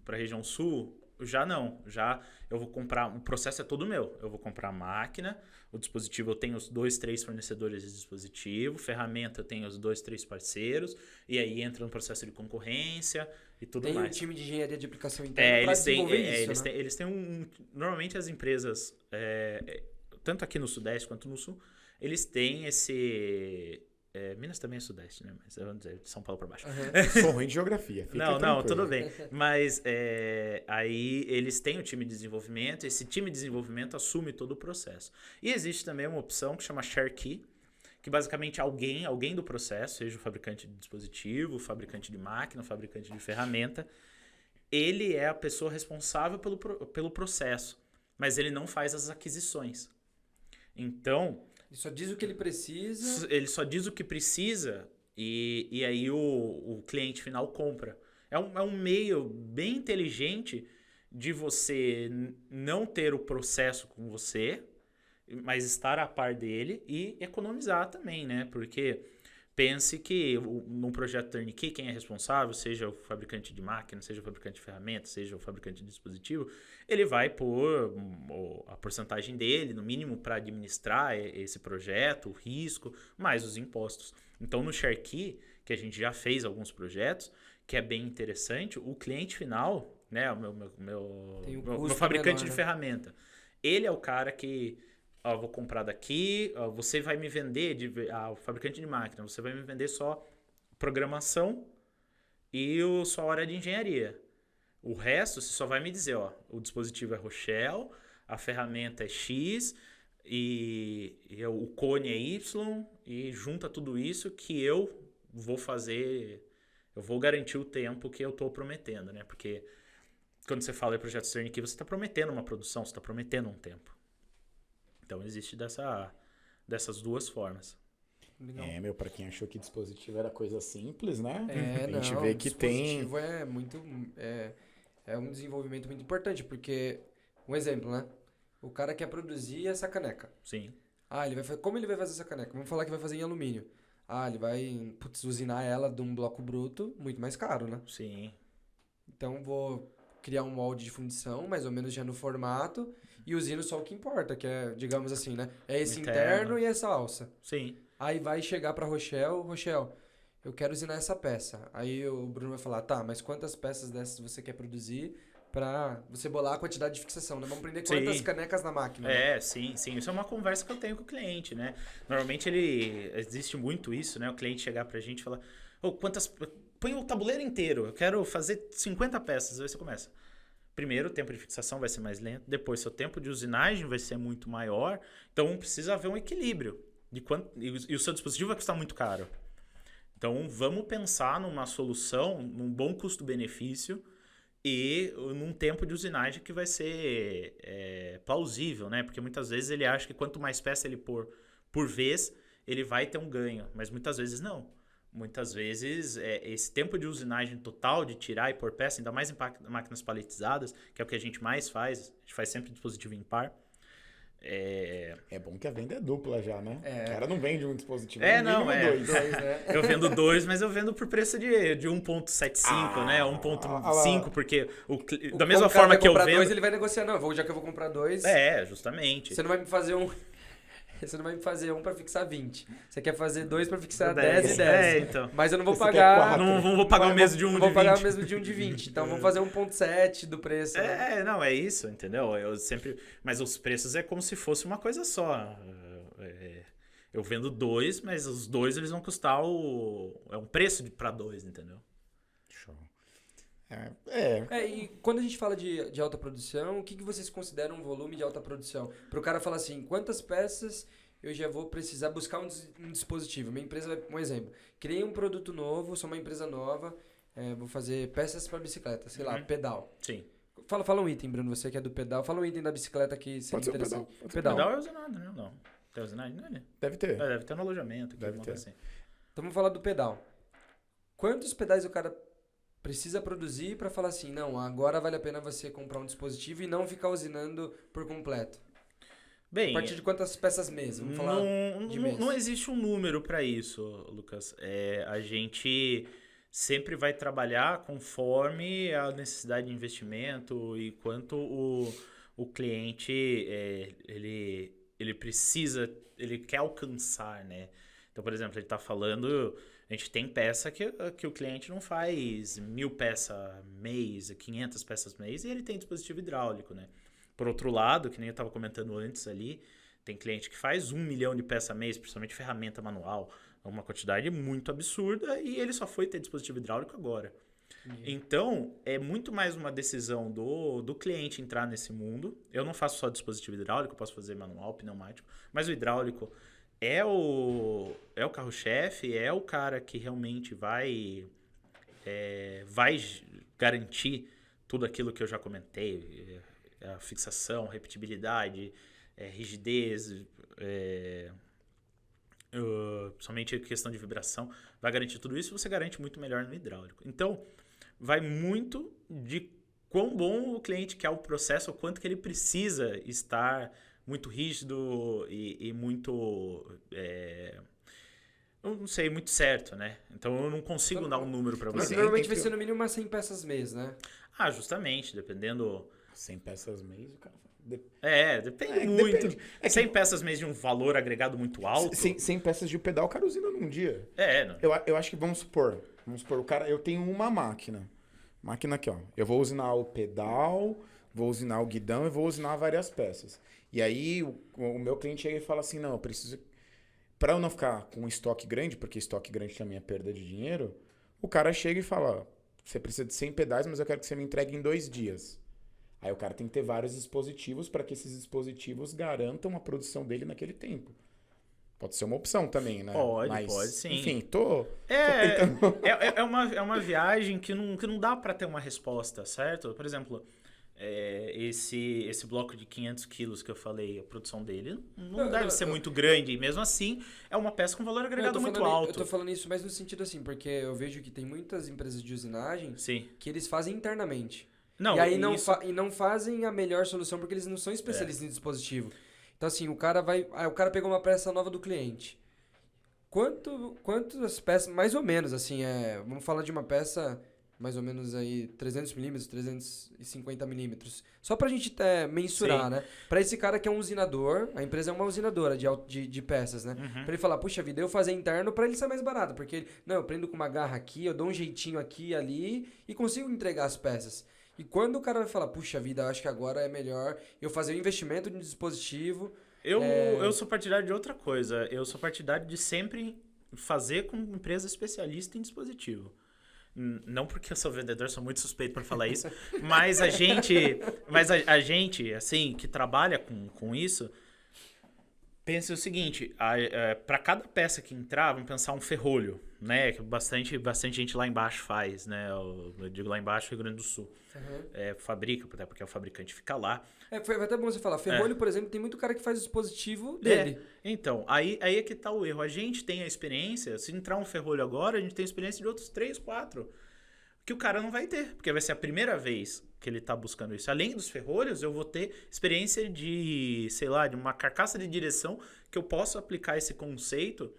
para a região sul? Já não. Já eu vou comprar... O processo é todo meu. Eu vou comprar a máquina, o dispositivo eu tenho os 2, 3 fornecedores de dispositivo, ferramenta eu tenho os 2, 3 parceiros, e aí entra no processo de concorrência e tudo mais. Tem um time de engenharia de aplicação interna para desenvolver isso, eles têm normalmente as empresas, tanto aqui no Sudeste quanto no Sul, eles têm esse... Minas também é Sudeste, né? Mas vamos dizer, de São Paulo para baixo. Uhum. Sou ruim de geografia. Não, tudo bem. Mas aí eles têm o time de desenvolvimento, esse time de desenvolvimento assume todo o processo. E existe também uma opção que chama Share Key, que basicamente alguém do processo, seja o fabricante de dispositivo, o fabricante de máquina, o fabricante de ferramenta, ele é a pessoa responsável pelo processo, mas ele não faz as aquisições. Então... Ele só diz o que ele precisa. Ele só diz o que precisa e aí o cliente final compra. É um meio bem inteligente de você não ter o processo com você, mas estar a par dele e economizar também, né? Porque pense que num projeto Turnkey, quem é responsável, seja o fabricante de máquina, seja o fabricante de ferramenta, seja o fabricante de dispositivo, ele vai pôr a porcentagem dele, no mínimo, para administrar esse projeto, o risco, mais os impostos. Então, no Share Key, que a gente já fez alguns projetos, que é bem interessante, o cliente final, né, o meu fabricante menor, de ferramenta, ele é o cara que... vou comprar daqui, você vai me vender, o fabricante de máquina, você vai me vender só programação e sua hora de engenharia. O resto, você só vai me dizer, o dispositivo é Rochelle, a ferramenta é X e o cone é Y e junta tudo isso que eu vou fazer, eu vou garantir o tempo que eu estou prometendo, né? Porque quando você fala em projeto Turnkey, você está prometendo uma produção, você está prometendo um tempo. Então, existe dessas duas formas. Legal. Pra quem achou que dispositivo era coisa simples, né? A gente vê que tem... dispositivo é muito... É um desenvolvimento muito importante, porque... Um exemplo, né? O cara quer produzir essa caneca. Sim. Como ele vai fazer essa caneca? Vamos falar que vai fazer em alumínio. Ele vai usinar ela de um bloco bruto, muito mais caro, né? Sim. Então, vou criar um molde de fundição, mais ou menos já no formato, e usino só o que importa, que é, digamos assim, né? É esse interno e essa alça. Sim. Aí vai chegar pra Rochelle, eu quero usinar essa peça. Aí o Bruno vai falar, tá, mas quantas peças dessas você quer produzir pra você bolar a quantidade de fixação, né? Vamos prender quantas canecas na máquina. Né? Sim. Isso é uma conversa que eu tenho com o cliente, né? Normalmente existe muito isso, né? O cliente chegar pra gente e falar, põe o tabuleiro inteiro, eu quero fazer 50 peças. Aí você começa. Primeiro, o tempo de fixação vai ser mais lento. Depois, seu tempo de usinagem vai ser muito maior. Então, precisa haver um equilíbrio. E o seu dispositivo vai custar muito caro. Então, vamos pensar numa solução, num bom custo-benefício e num tempo de usinagem que vai ser plausível, né? Porque muitas vezes ele acha que quanto mais peça ele pôr por vez, ele vai ter um ganho. Mas muitas vezes não. Muitas vezes, esse tempo de usinagem total, de tirar e pôr peça, ainda mais em máquinas paletizadas, que é o que a gente mais faz, a gente faz sempre dispositivo impar. É bom que a venda é dupla já, né? O cara não vende um dispositivo, dois, né? Eu vendo 2, mas eu vendo por preço de 1.75, né? 1.5, porque da mesma forma que eu vendo... Dois, ele vai negociar, já que eu vou comprar 2... justamente. Você não vai me fazer um pra fixar 20. Você quer fazer 2 pra fixar 10 e 10. Então. Mas eu não vou pagar... Não vou pagar o mesmo de 1 de 20. Não vou pagar o mesmo de 1 de 20. Então vamos fazer 1.7 do preço. É isso, entendeu? Mas os preços é como se fosse uma coisa só. Eu vendo 2, mas os 2 eles vão custar é um preço para 2, entendeu? Show. E quando a gente fala de alta produção, o que vocês consideram um volume de alta produção? Para o cara falar assim, quantas peças eu já vou precisar buscar um dispositivo? Minha empresa, um exemplo, criei um produto novo, sou uma empresa nova, vou fazer peças para bicicleta, sei lá, pedal. Sim. Fala um item, Bruno, você que é do pedal. Fala um item da bicicleta que seria interessante. Pedal é usinado, né? Não. Tem usinado, não é? Deve ter. Deve ter no alojamento. Deve ter. Assim. Então vamos falar do pedal. Quantos pedais o cara precisa produzir para falar assim, não, agora vale a pena você comprar um dispositivo e não ficar usinando por completo? Bem, a partir de quantas peças mês? Vamos falar de mês. Não existe um número para isso, Lucas. A gente sempre vai trabalhar conforme a necessidade de investimento e quanto o cliente ele precisa, ele quer alcançar, né? Então, por exemplo, ele está falando, a gente tem peça que o cliente não faz 1.000 peças mês, 500 peças mês, e ele tem dispositivo hidráulico, né? Por outro lado, que nem eu estava comentando antes ali, tem cliente que faz 1 milhão de peças mês, principalmente ferramenta manual, uma quantidade muito absurda, e ele só foi ter dispositivo hidráulico agora. Então, é muito mais uma decisão do cliente entrar nesse mundo. Eu não faço só dispositivo hidráulico, eu posso fazer manual, pneumático, mas o hidráulico é o carro-chefe, é o cara que realmente vai garantir tudo aquilo que eu já comentei, a fixação, repetibilidade, rigidez, somente a questão de vibração, vai garantir tudo isso, você garante muito melhor no hidráulico. Então, vai muito de quão bom o cliente quer o processo, o quanto que ele precisa estar muito rígido e muito, eu não sei, muito certo, né? Então, eu não consigo dar um número para você. Normalmente vai ser no mínimo umas 100 peças mês, né? Justamente, dependendo... 100 peças mês, o cara... Depende muito. Depende. 100 peças mês de um valor agregado muito alto. 100 peças de pedal, o cara usina num dia. Não. Eu acho que vamos supor, o cara, eu tenho uma máquina aqui, ó. Eu vou usinar o pedal, vou usinar o guidão e vou usinar várias peças. E aí o meu cliente chega e fala assim, não, eu preciso... Para eu não ficar com um estoque grande, porque estoque grande também é perda de dinheiro, o cara chega e fala, você precisa de 100 pedais, mas eu quero que você me entregue em 2 dias. Aí o cara tem que ter vários dispositivos para que esses dispositivos garantam a produção dele naquele tempo. Pode ser uma opção também, né? Pode sim. Enfim, tô tentando... é uma viagem que não dá para ter uma resposta, certo? Por exemplo, esse bloco de 500 quilos que eu falei, a produção dele não deve ser muito grande. E mesmo assim, é uma peça com valor agregado muito alto. Eu tô falando isso mais no sentido assim, porque eu vejo que tem muitas empresas de usinagem que eles fazem internamente. Não, e aí não fazem a melhor solução porque eles não são especialistas em dispositivo. Então assim, o cara pegou uma peça nova do cliente. Quantas peças, mais ou menos assim, vamos falar de uma peça mais ou menos aí 300 milímetros, 350 milímetros. Só pra gente mensurar, né? Pra esse cara que é um usinador, a empresa é uma usinadora de peças, né? Pra ele falar, puxa vida, eu fazer interno pra ele ser mais barato. Porque eu prendo com uma garra aqui, eu dou um jeitinho aqui e ali e consigo entregar as peças. E quando o cara vai falar, puxa vida, acho que agora é melhor eu fazer o investimento de dispositivo... Eu sou partidário de outra coisa. Eu sou partidário de sempre fazer com empresa especialista em dispositivo. Não porque eu sou vendedor, sou muito suspeito para falar isso, mas a gente, assim, que trabalha com isso, pensa o seguinte, para cada peça que entrar, vamos pensar um ferrolho, né? Que bastante gente lá embaixo faz, né? Eu digo lá embaixo, Rio Grande do Sul. Fabrica, até porque o fabricante fica lá. Foi até bom você falar. Ferrolho, por exemplo, tem muito cara que faz o dispositivo dele. Então, aí é que tá o erro. A gente tem a experiência, se entrar um ferrolho agora, a gente tem a experiência de outros 3, 4, que o cara não vai ter, porque vai ser a primeira vez que ele tá buscando isso. Além dos ferrolhos, eu vou ter experiência de, sei lá, de uma carcaça de direção que eu posso aplicar esse conceito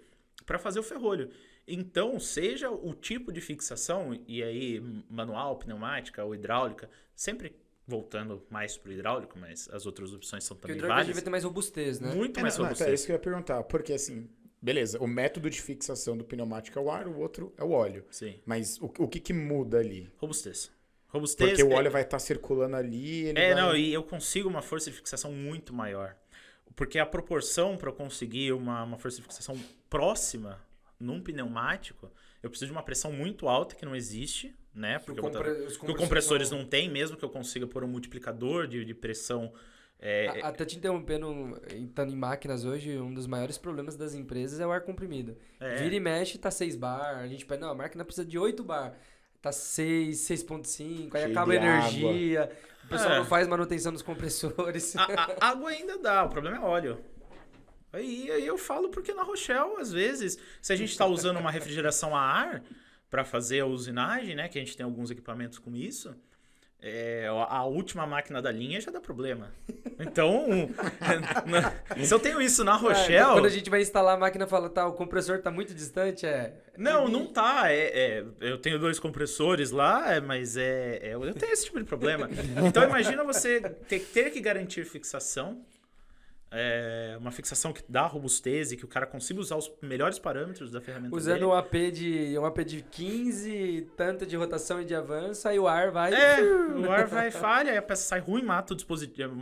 para fazer o ferrolho. Então, seja o tipo de fixação, e aí manual, pneumática ou hidráulica, sempre voltando mais pro hidráulico, mas as outras opções são também válidas. O hidráulico deve ter mais robustez, né? Muito mais robustez. É isso que eu ia perguntar, porque assim, beleza, o método de fixação do pneumático é o ar, o outro é o óleo. Sim. Mas o que muda ali? Robustez. Porque o óleo vai estar circulando ali... E eu consigo uma força de fixação muito maior. Porque a proporção para eu conseguir uma força de fixação próxima num pneumático, eu preciso de uma pressão muito alta que não existe, né? Porque os que os compressores não têm, mesmo que eu consiga pôr um multiplicador de pressão. Até te interrompendo, estando em máquinas hoje, um dos maiores problemas das empresas é o ar comprimido. Vira e mexe, tá 6 bar, a gente pensa, não, a máquina precisa de 8 bar. Tá 6, 6.5, aí acaba a energia, o pessoal não faz manutenção dos compressores. A água ainda dá, o problema é óleo. Aí eu falo porque na Rochelle, às vezes, se a gente está usando uma refrigeração a ar para fazer a usinagem, né, que a gente tem alguns equipamentos com isso, a última máquina da linha já dá problema. Então, se eu tenho isso na Rochelle... Então quando a gente vai instalar a máquina, fala, tá, o compressor tá muito distante, Não tá. Eu tenho 2 compressores lá, mas eu tenho esse tipo de problema. Então, imagina você ter que garantir fixação, uma fixação que dá robustez e que o cara consiga usar os melhores parâmetros da ferramenta usando dele. um AP de 15, tanto de rotação e de avanço, aí o ar vai... O ar vai falha, aí a peça sai ruim, mata o dispositivo,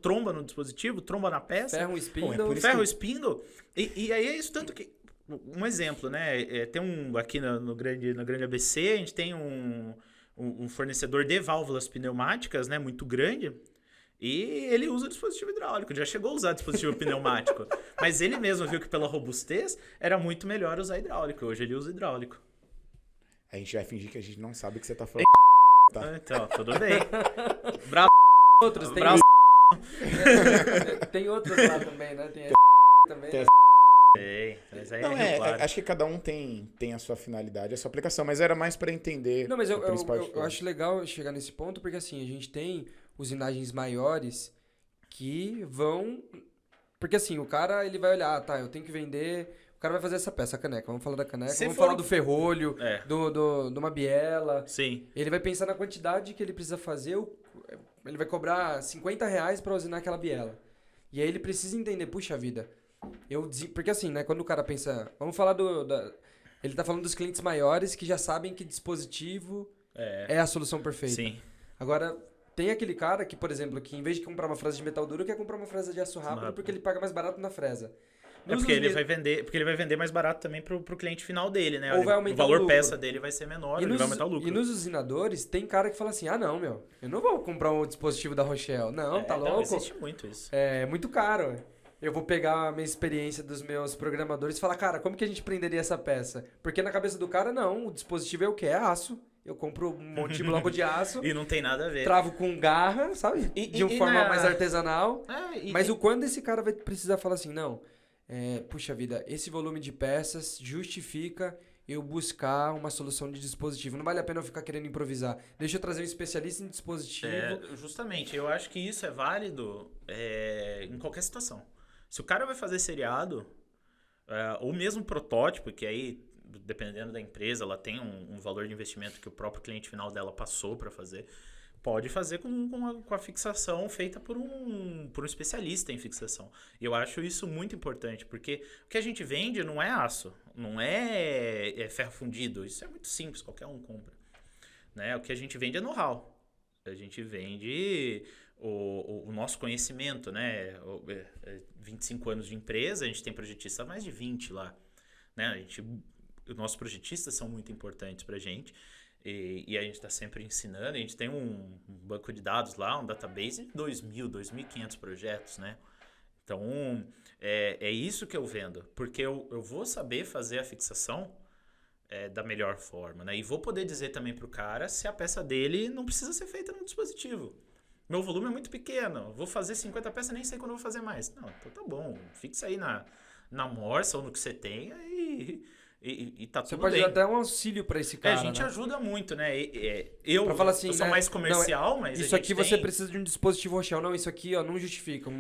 tromba no dispositivo, tromba na peça. Ferra um spindle. Ferra o spindle. E aí é isso tanto que... Um exemplo, né? Tem aqui no grande ABC, a gente tem um fornecedor de válvulas pneumáticas, né? Muito grande. E ele usa dispositivo hidráulico, já chegou a usar dispositivo pneumático. Mas ele mesmo viu que pela robustez era muito melhor usar hidráulico. Hoje ele usa hidráulico. A gente vai fingir que a gente não sabe o que você tá falando. Tá? Então, tudo bem. Bravo. Outros, tem outros lá também, né? Tem também. Tem. Mas aí Não, claro. acho que cada um tem a sua finalidade, a sua aplicação, mas era mais para entender. Não, mas eu acho legal chegar nesse ponto, porque assim, a gente tem usinagens maiores que vão... Porque assim, o cara ele vai olhar, tá, eu tenho que vender... O cara vai fazer essa peça, a caneca. Vamos falar da caneca, falar do ferrolho, de uma biela. Sim. Ele vai pensar na quantidade que ele precisa fazer, ele vai cobrar R$50 para usinar aquela biela. E aí ele precisa entender, puxa vida, porque assim, né, quando o cara pensa... Vamos falar ele tá falando dos clientes maiores que já sabem que dispositivo é a solução perfeita. Sim. Agora... Tem aquele cara que, por exemplo, que em vez de comprar uma fresa de metal duro, quer comprar uma fresa de aço rápido porque ele paga mais barato na fresa. Porque ele vai vender mais barato também pro cliente final dele, né? Ou vai aumentar o valor peça dele vai ser menor, ele vai aumentar o lucro. E nos usinadores, tem cara que fala assim, não, meu, eu não vou comprar um dispositivo da Rochelle. Não, tá louco? Não, existe muito isso. É muito caro. Eu vou pegar a minha experiência dos meus programadores e falar, cara, como que a gente prenderia essa peça? Porque na cabeça do cara, não, o dispositivo é o quê? É aço. Eu compro um monte de bloco de aço. E não tem nada a ver. Travo com garra, sabe? De uma forma mais artesanal. Mas quando esse cara vai precisar falar assim, não, puxa vida, esse volume de peças justifica eu buscar uma solução de dispositivo. Não vale a pena eu ficar querendo improvisar. Deixa eu trazer um especialista em dispositivo. Justamente, eu acho que isso é válido em qualquer situação. Se o cara vai fazer seriado, ou mesmo protótipo, que aí... dependendo da empresa, ela tem um valor de investimento que o próprio cliente final dela passou para fazer, pode fazer com a fixação feita por um especialista em fixação. E eu acho isso muito importante, porque o que a gente vende não é aço, não é ferro fundido, isso é muito simples, qualquer um compra. Né? O que a gente vende é know-how, a gente vende o nosso conhecimento, né? 25 anos de empresa, a gente tem projetista há mais de 20 lá, né? Os nossos projetistas são muito importantes para a gente e a gente está sempre ensinando. A gente tem um banco de dados lá, um database de 2.500 projetos, né? Então, é isso que eu vendo, porque eu vou saber fazer a fixação da melhor forma, né? E vou poder dizer também para o cara se a peça dele não precisa ser feita no dispositivo. Meu volume é muito pequeno, vou fazer 50 peças, nem sei quando eu vou fazer mais. Não, então tá bom, fixa aí na morsa ou no que você tenha e tá tudo bem. Você pode dar até um auxílio para esse cara, a gente ajuda muito, né? Pra falar assim, eu sou mais comercial, mas isso aqui você precisa de um dispositivo Rochelle. Não, isso aqui não justifica.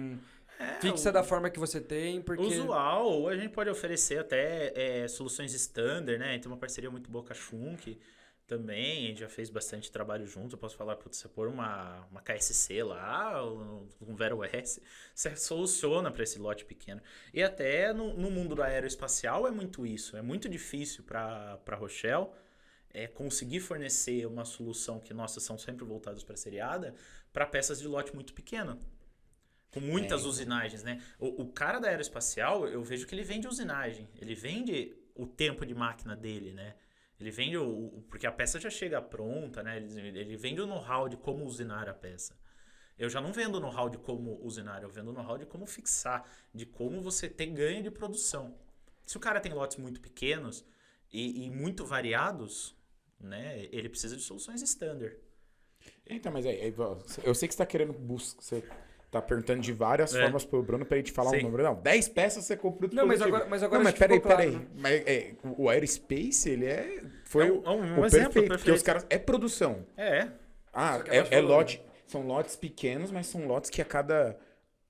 Fixa da forma que você tem, porque... Usual, ou a gente pode oferecer até soluções standard, né? Tem uma parceria muito boa com a Schunk também, a gente já fez bastante trabalho junto. Eu posso falar, você pôr uma KSC lá, um Vero S, você soluciona para esse lote pequeno. E até no mundo do aeroespacial é muito isso. É muito difícil para a Rochelle conseguir fornecer uma solução que nossas são sempre voltadas para seriada, para peças de lote muito pequeno. Com muitas usinagens, né? O cara da aeroespacial, eu vejo que ele vende usinagem. Ele vende o tempo de máquina dele, né? Ele vende porque a peça já chega pronta, né? Ele vende o know-how de como usinar a peça. Eu já não vendo know-how de como usinar, eu vendo know-how de como fixar, de como você ter ganho de produção. Se o cara tem lotes muito pequenos e muito variados, né? Ele precisa de soluções standard. Então, mas eu sei que você tá querendo buscar. Você tá perguntando de várias formas pro Bruno pra ele te falar um número. Não, 10 peças você comprou o dispositivo. Não, mas agora não, mas peraí. claro, né? Mas, o Aerospace, ele foi um o exemplo perfeito. Porque os perfeito. caras. É produção. Só que é mais volume. Lote. São lotes pequenos, mas são lotes que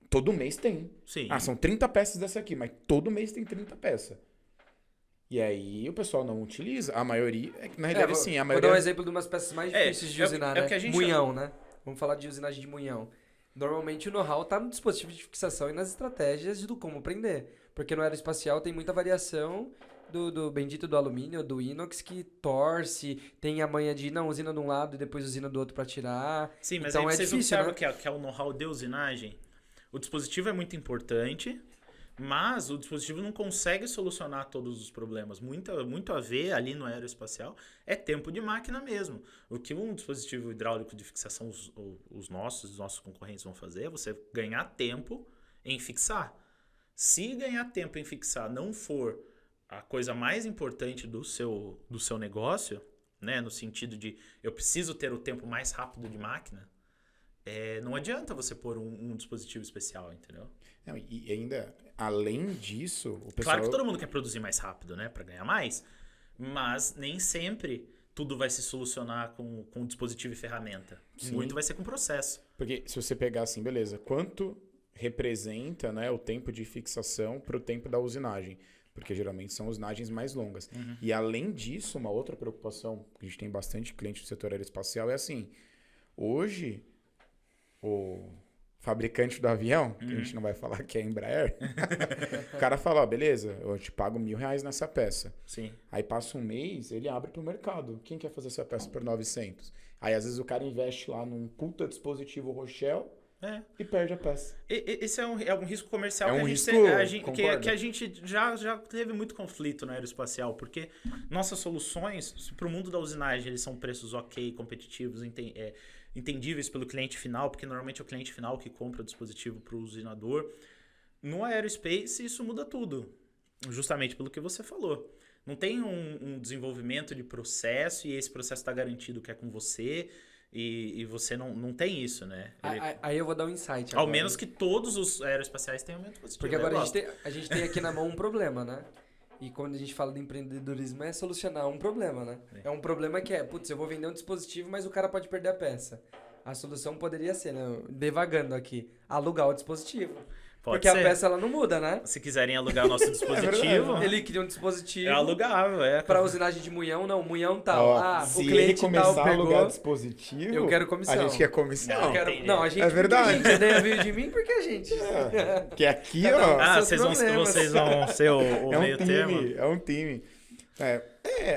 todo mês tem. Sim. São 30 peças dessa aqui, mas todo mês tem 30 peças. E aí o pessoal não utiliza, a maioria, na realidade sim, a maioria... Vou dar um exemplo de umas peças mais difíceis de usinar, né? Que a gente munhão, né? Vamos falar de usinagem de munhão. Normalmente o know-how tá no dispositivo de fixação e nas estratégias do como prender. Porque no aeroespacial tem muita variação do bendito do alumínio, do inox, que torce, tem a manha de usina de um lado e depois usina do outro para tirar. Sim, mas então aí é vocês difícil, observam né? que é o know-how de usinagem. O dispositivo é muito importante, mas o dispositivo não consegue solucionar todos os problemas. Muito a ver ali no aeroespacial é tempo de máquina mesmo. O que um dispositivo hidráulico de fixação, os nossos concorrentes vão fazer é você ganhar tempo em fixar. Se ganhar tempo em fixar não for a coisa mais importante do seu negócio, né, no sentido de eu preciso ter o tempo mais rápido de máquina, não adianta você pôr um dispositivo especial, entendeu? Não, e ainda, além disso, o pessoal... Claro que todo mundo quer produzir mais rápido, né, para ganhar mais, mas nem sempre tudo vai se solucionar com dispositivo e ferramenta. Sim. Muito vai ser com processo. Porque se você pegar assim, beleza, quanto representa, né, o tempo de fixação para o tempo da usinagem? Porque geralmente são usinagens mais longas. Uhum. E além disso, uma outra preocupação, que a gente tem bastante cliente do setor aeroespacial, é assim, hoje o fabricante do avião, que a gente não vai falar que é a Embraer, o cara fala, beleza, eu te pago R$1.000 nessa peça. Sim. Aí passa um mês, ele abre pro mercado. Quem quer fazer essa peça por 900? Aí às vezes o cara investe lá num puta dispositivo Rochelle e perde a peça. Esse é um risco comercial É um que, risco, que a gente já teve muito conflito no aeroespacial, porque nossas soluções, para o mundo da usinagem, eles são preços ok, competitivos, entendíveis pelo cliente final, porque normalmente é o cliente final que compra o dispositivo para o usinador. No aerospace, isso muda tudo, justamente pelo que você falou. Não tem um desenvolvimento de processo e esse processo está garantido que é com você e você não tem isso, né? Aí eu vou dar um insight Ao agora. menos que todos os aeroespaciais tenham aumento positivo. Porque agora a gente tem aqui na mão um problema, né? E quando a gente fala de empreendedorismo é solucionar um problema, né? É um problema que eu vou vender um dispositivo, mas o cara pode perder a peça. A solução poderia ser, né? Devagando aqui, alugar o dispositivo. Pode porque ser. a peça ela não muda, né? Se quiserem alugar o nosso dispositivo, Ele cria um dispositivo. é alugável, Para usinagem de munhão, não. Munhão tal. Ó, o se cliente ele começar tal a alugar pegou. dispositivo, Eu quero comissão. a gente quer comissão. Eu quero... entendi. Não, a gente. É verdade. A ideia veio de mim porque a gente. Que aqui, Cada um. ó, seus problemas. vocês vão ser o é um meio termo. time, é um time.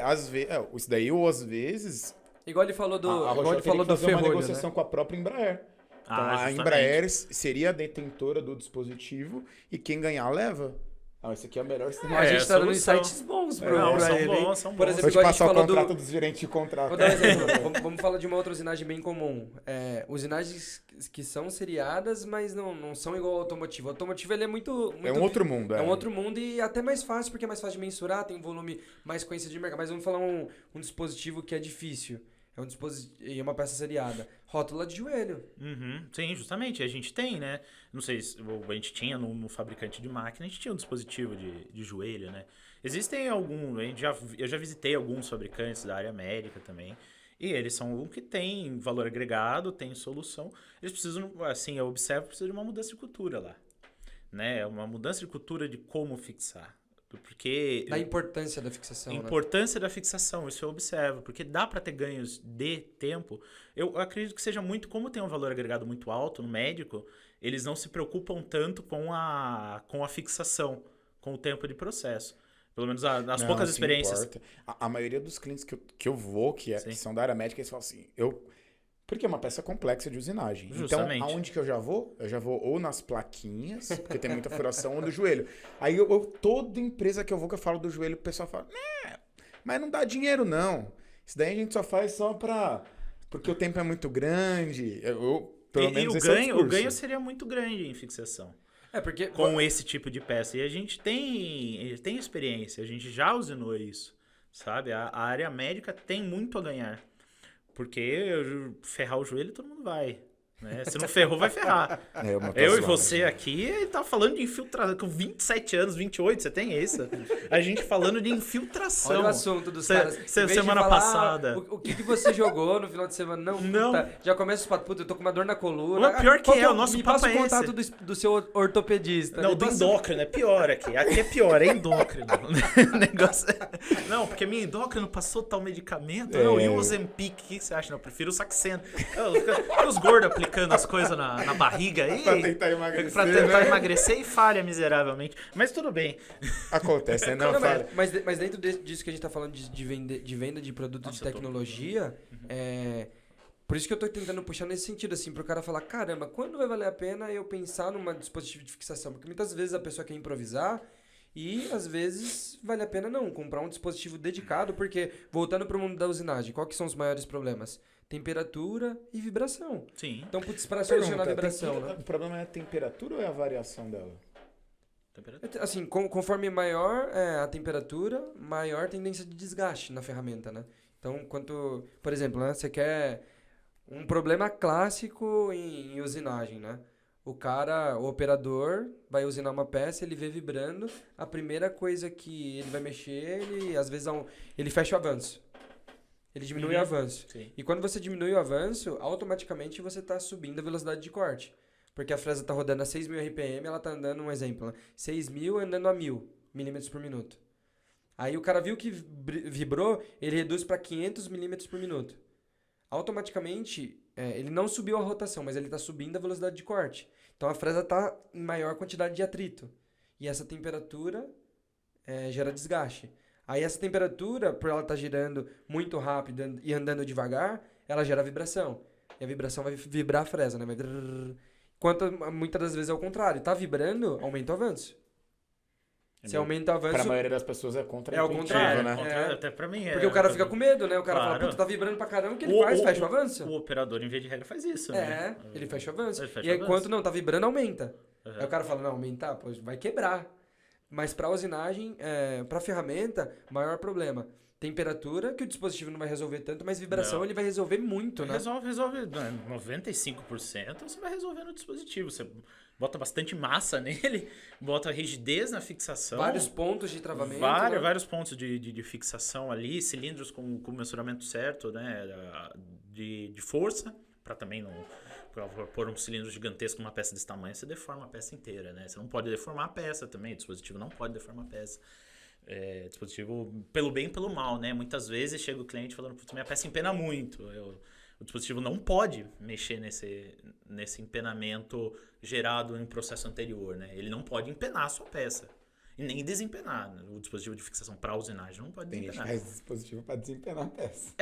Às vezes, isso daí ou às vezes Igual ele falou do. a Igual Rochelle ele falou teria do que fazer uma ferrolho, negociação né? com a própria Embraer. Então a justamente. Embraer seria a detentora do dispositivo e quem ganhar leva. Esse aqui é o melhor A sistema. gente tá dando solução. insights bons Não, pra são ele. bons, hein? são Por bons. exemplo, Vou te igual a gente passar o falou contrato do. dos gerentes de contrato. Vou dar um exemplo. Vamos falar de uma outra usinagem bem comum. Usinagens que são seriadas, mas não são igual ao automotivo. O automotivo ele é muito É um outro mundo. É um outro mundo e até mais fácil, porque é mais fácil de mensurar, tem um volume mais conhecido de mercado. Mas vamos falar um dispositivo que é difícil. É um dispositivo e uma peça seriada. Rótula de joelho. Uhum, sim, justamente. A gente tem, né? Não sei se a gente tinha no fabricante de máquina, a gente tinha um dispositivo de joelho, né? Existem alguns, eu já visitei alguns fabricantes da área médica também. E eles são que tem valor agregado, tem solução. Eles precisam, assim, eu observo que precisa de uma mudança de cultura lá. Né? Uma mudança de cultura de como fixar. Porque Da importância da fixação. importância da fixação, isso eu observo, porque dá para ter ganhos de tempo. Eu acredito que seja muito, como tem um valor agregado muito alto no médico, eles não se preocupam tanto com a fixação, com o tempo de processo. Pelo menos nas poucas experiências. A maioria dos clientes que eu vou, que são da área médica, eles falam assim, porque é uma peça complexa de usinagem. Justamente. Então, aonde que eu já vou? Eu já vou ou nas plaquinhas, porque tem muita furação, ou no joelho. Aí, toda empresa que eu vou que eu falo do joelho, o pessoal fala, Mas não dá dinheiro, não. Isso daí a gente só faz porque o tempo é muito grande. Pelo menos esse é o discurso. O ganho seria muito grande em fixação. Porque... Com esse tipo de peça. E a gente tem experiência, a gente já usinou isso, sabe? A área médica tem muito a ganhar. Porque ferrar o joelho todo mundo vai. Né? Se não ferrou, vai ferrar. Eu e você aqui tá falando de infiltração. Com 27 anos, 28, você tem isso? A gente falando de infiltração. Olha o assunto dos caras. Semana passada. O que você jogou no final de semana? Não. Puta, já começa os papos. Puta, eu tô com uma dor na coluna. O pior que o nosso papo é esse. Me passa o contato do seu ortopedista. Não, do endócrino. É pior aqui. Aqui é pior, é endócrino. Negócio... Não, porque minha endócrino passou tal medicamento. Não, e o Ozempic? O que você acha? Não, eu prefiro o Saxeno. Os gordos aplicando as coisas na barriga aí. Pra tentar emagrecer. Pra tentar emagrecer e falha miseravelmente. Mas tudo bem. Acontece, né? Não, falha. Mas dentro disso que a gente tá falando de venda de produto de tecnologia, por isso que eu tô tentando puxar nesse sentido, assim, pro cara falar, caramba, quando vai valer a pena eu pensar num dispositivo de fixação? Porque muitas vezes a pessoa quer improvisar e, às vezes, vale a pena não comprar um dispositivo dedicado, porque, voltando pro mundo da usinagem, qual que são os maiores problemas? Temperatura e vibração. Sim. Então, para solucionar a vibração, né? O problema é a temperatura ou é a variação dela? Assim, conforme maior a temperatura, maior tendência de desgaste na ferramenta, né? Então, por exemplo, né, você quer um problema clássico em usinagem, né? O operador vai usinar uma peça, ele vê vibrando, a primeira coisa que ele vai mexer, às vezes ele fecha o avanço. Ele diminui o avanço. Sim. E quando você diminui o avanço, automaticamente você está subindo a velocidade de corte. Porque a fresa está rodando a 6.000 RPM, ela está andando, um exemplo, né? 6.000 andando a 1.000 milímetros por minuto. Aí o cara viu que vibrou, ele reduz para 500 milímetros por minuto. Automaticamente, ele não subiu a rotação, mas ele está subindo a velocidade de corte. Então a fresa está em maior quantidade de atrito. E essa temperatura gera desgaste. Aí essa temperatura, por ela estar girando muito rápido e andando devagar, ela gera vibração. E a vibração vai vibrar a fresa, né? Enquanto muitas das vezes é o contrário. Tá vibrando, aumenta o avanço. Se aumenta o avanço... Pra maioria das pessoas é contra-intuitivo, contrário, né? Até pra mim Porque o cara fica com medo, né? O cara fala, puta, tá vibrando pra caramba, o que ele faz? Fecha o avanço. O operador, em vez de regra, faz isso, né? Ele fecha o avanço. Fecha E aí, o avanço. enquanto não tá vibrando, aumenta. Uhum. Aí o cara fala, não, aumentar, pô, vai quebrar. Mas para usinagem, para ferramenta, maior problema. Temperatura, que o dispositivo não vai resolver tanto, mas vibração ele vai resolver muito, né? Resolve 95%, você vai resolver no dispositivo. Você bota bastante massa nele, bota rigidez na fixação. Vários pontos de travamento. Vários pontos de fixação ali, cilindros com o mensuramento certo, né? De força, para também não... Pôr um cilindro gigantesco numa peça desse tamanho, você deforma a peça inteira, né? Você não pode deformar a peça também, o dispositivo não pode deformar a peça. Dispositivo pelo bem e pelo mal, né? Muitas vezes chega o cliente falando, putz, minha peça empena muito. O dispositivo não pode mexer nesse empenamento gerado em um processo anterior, né? Ele não pode empenar a sua peça. E nem desempenar. O dispositivo de fixação para usinagem não pode desempenar. Tem dispositivo para desempenar a peça.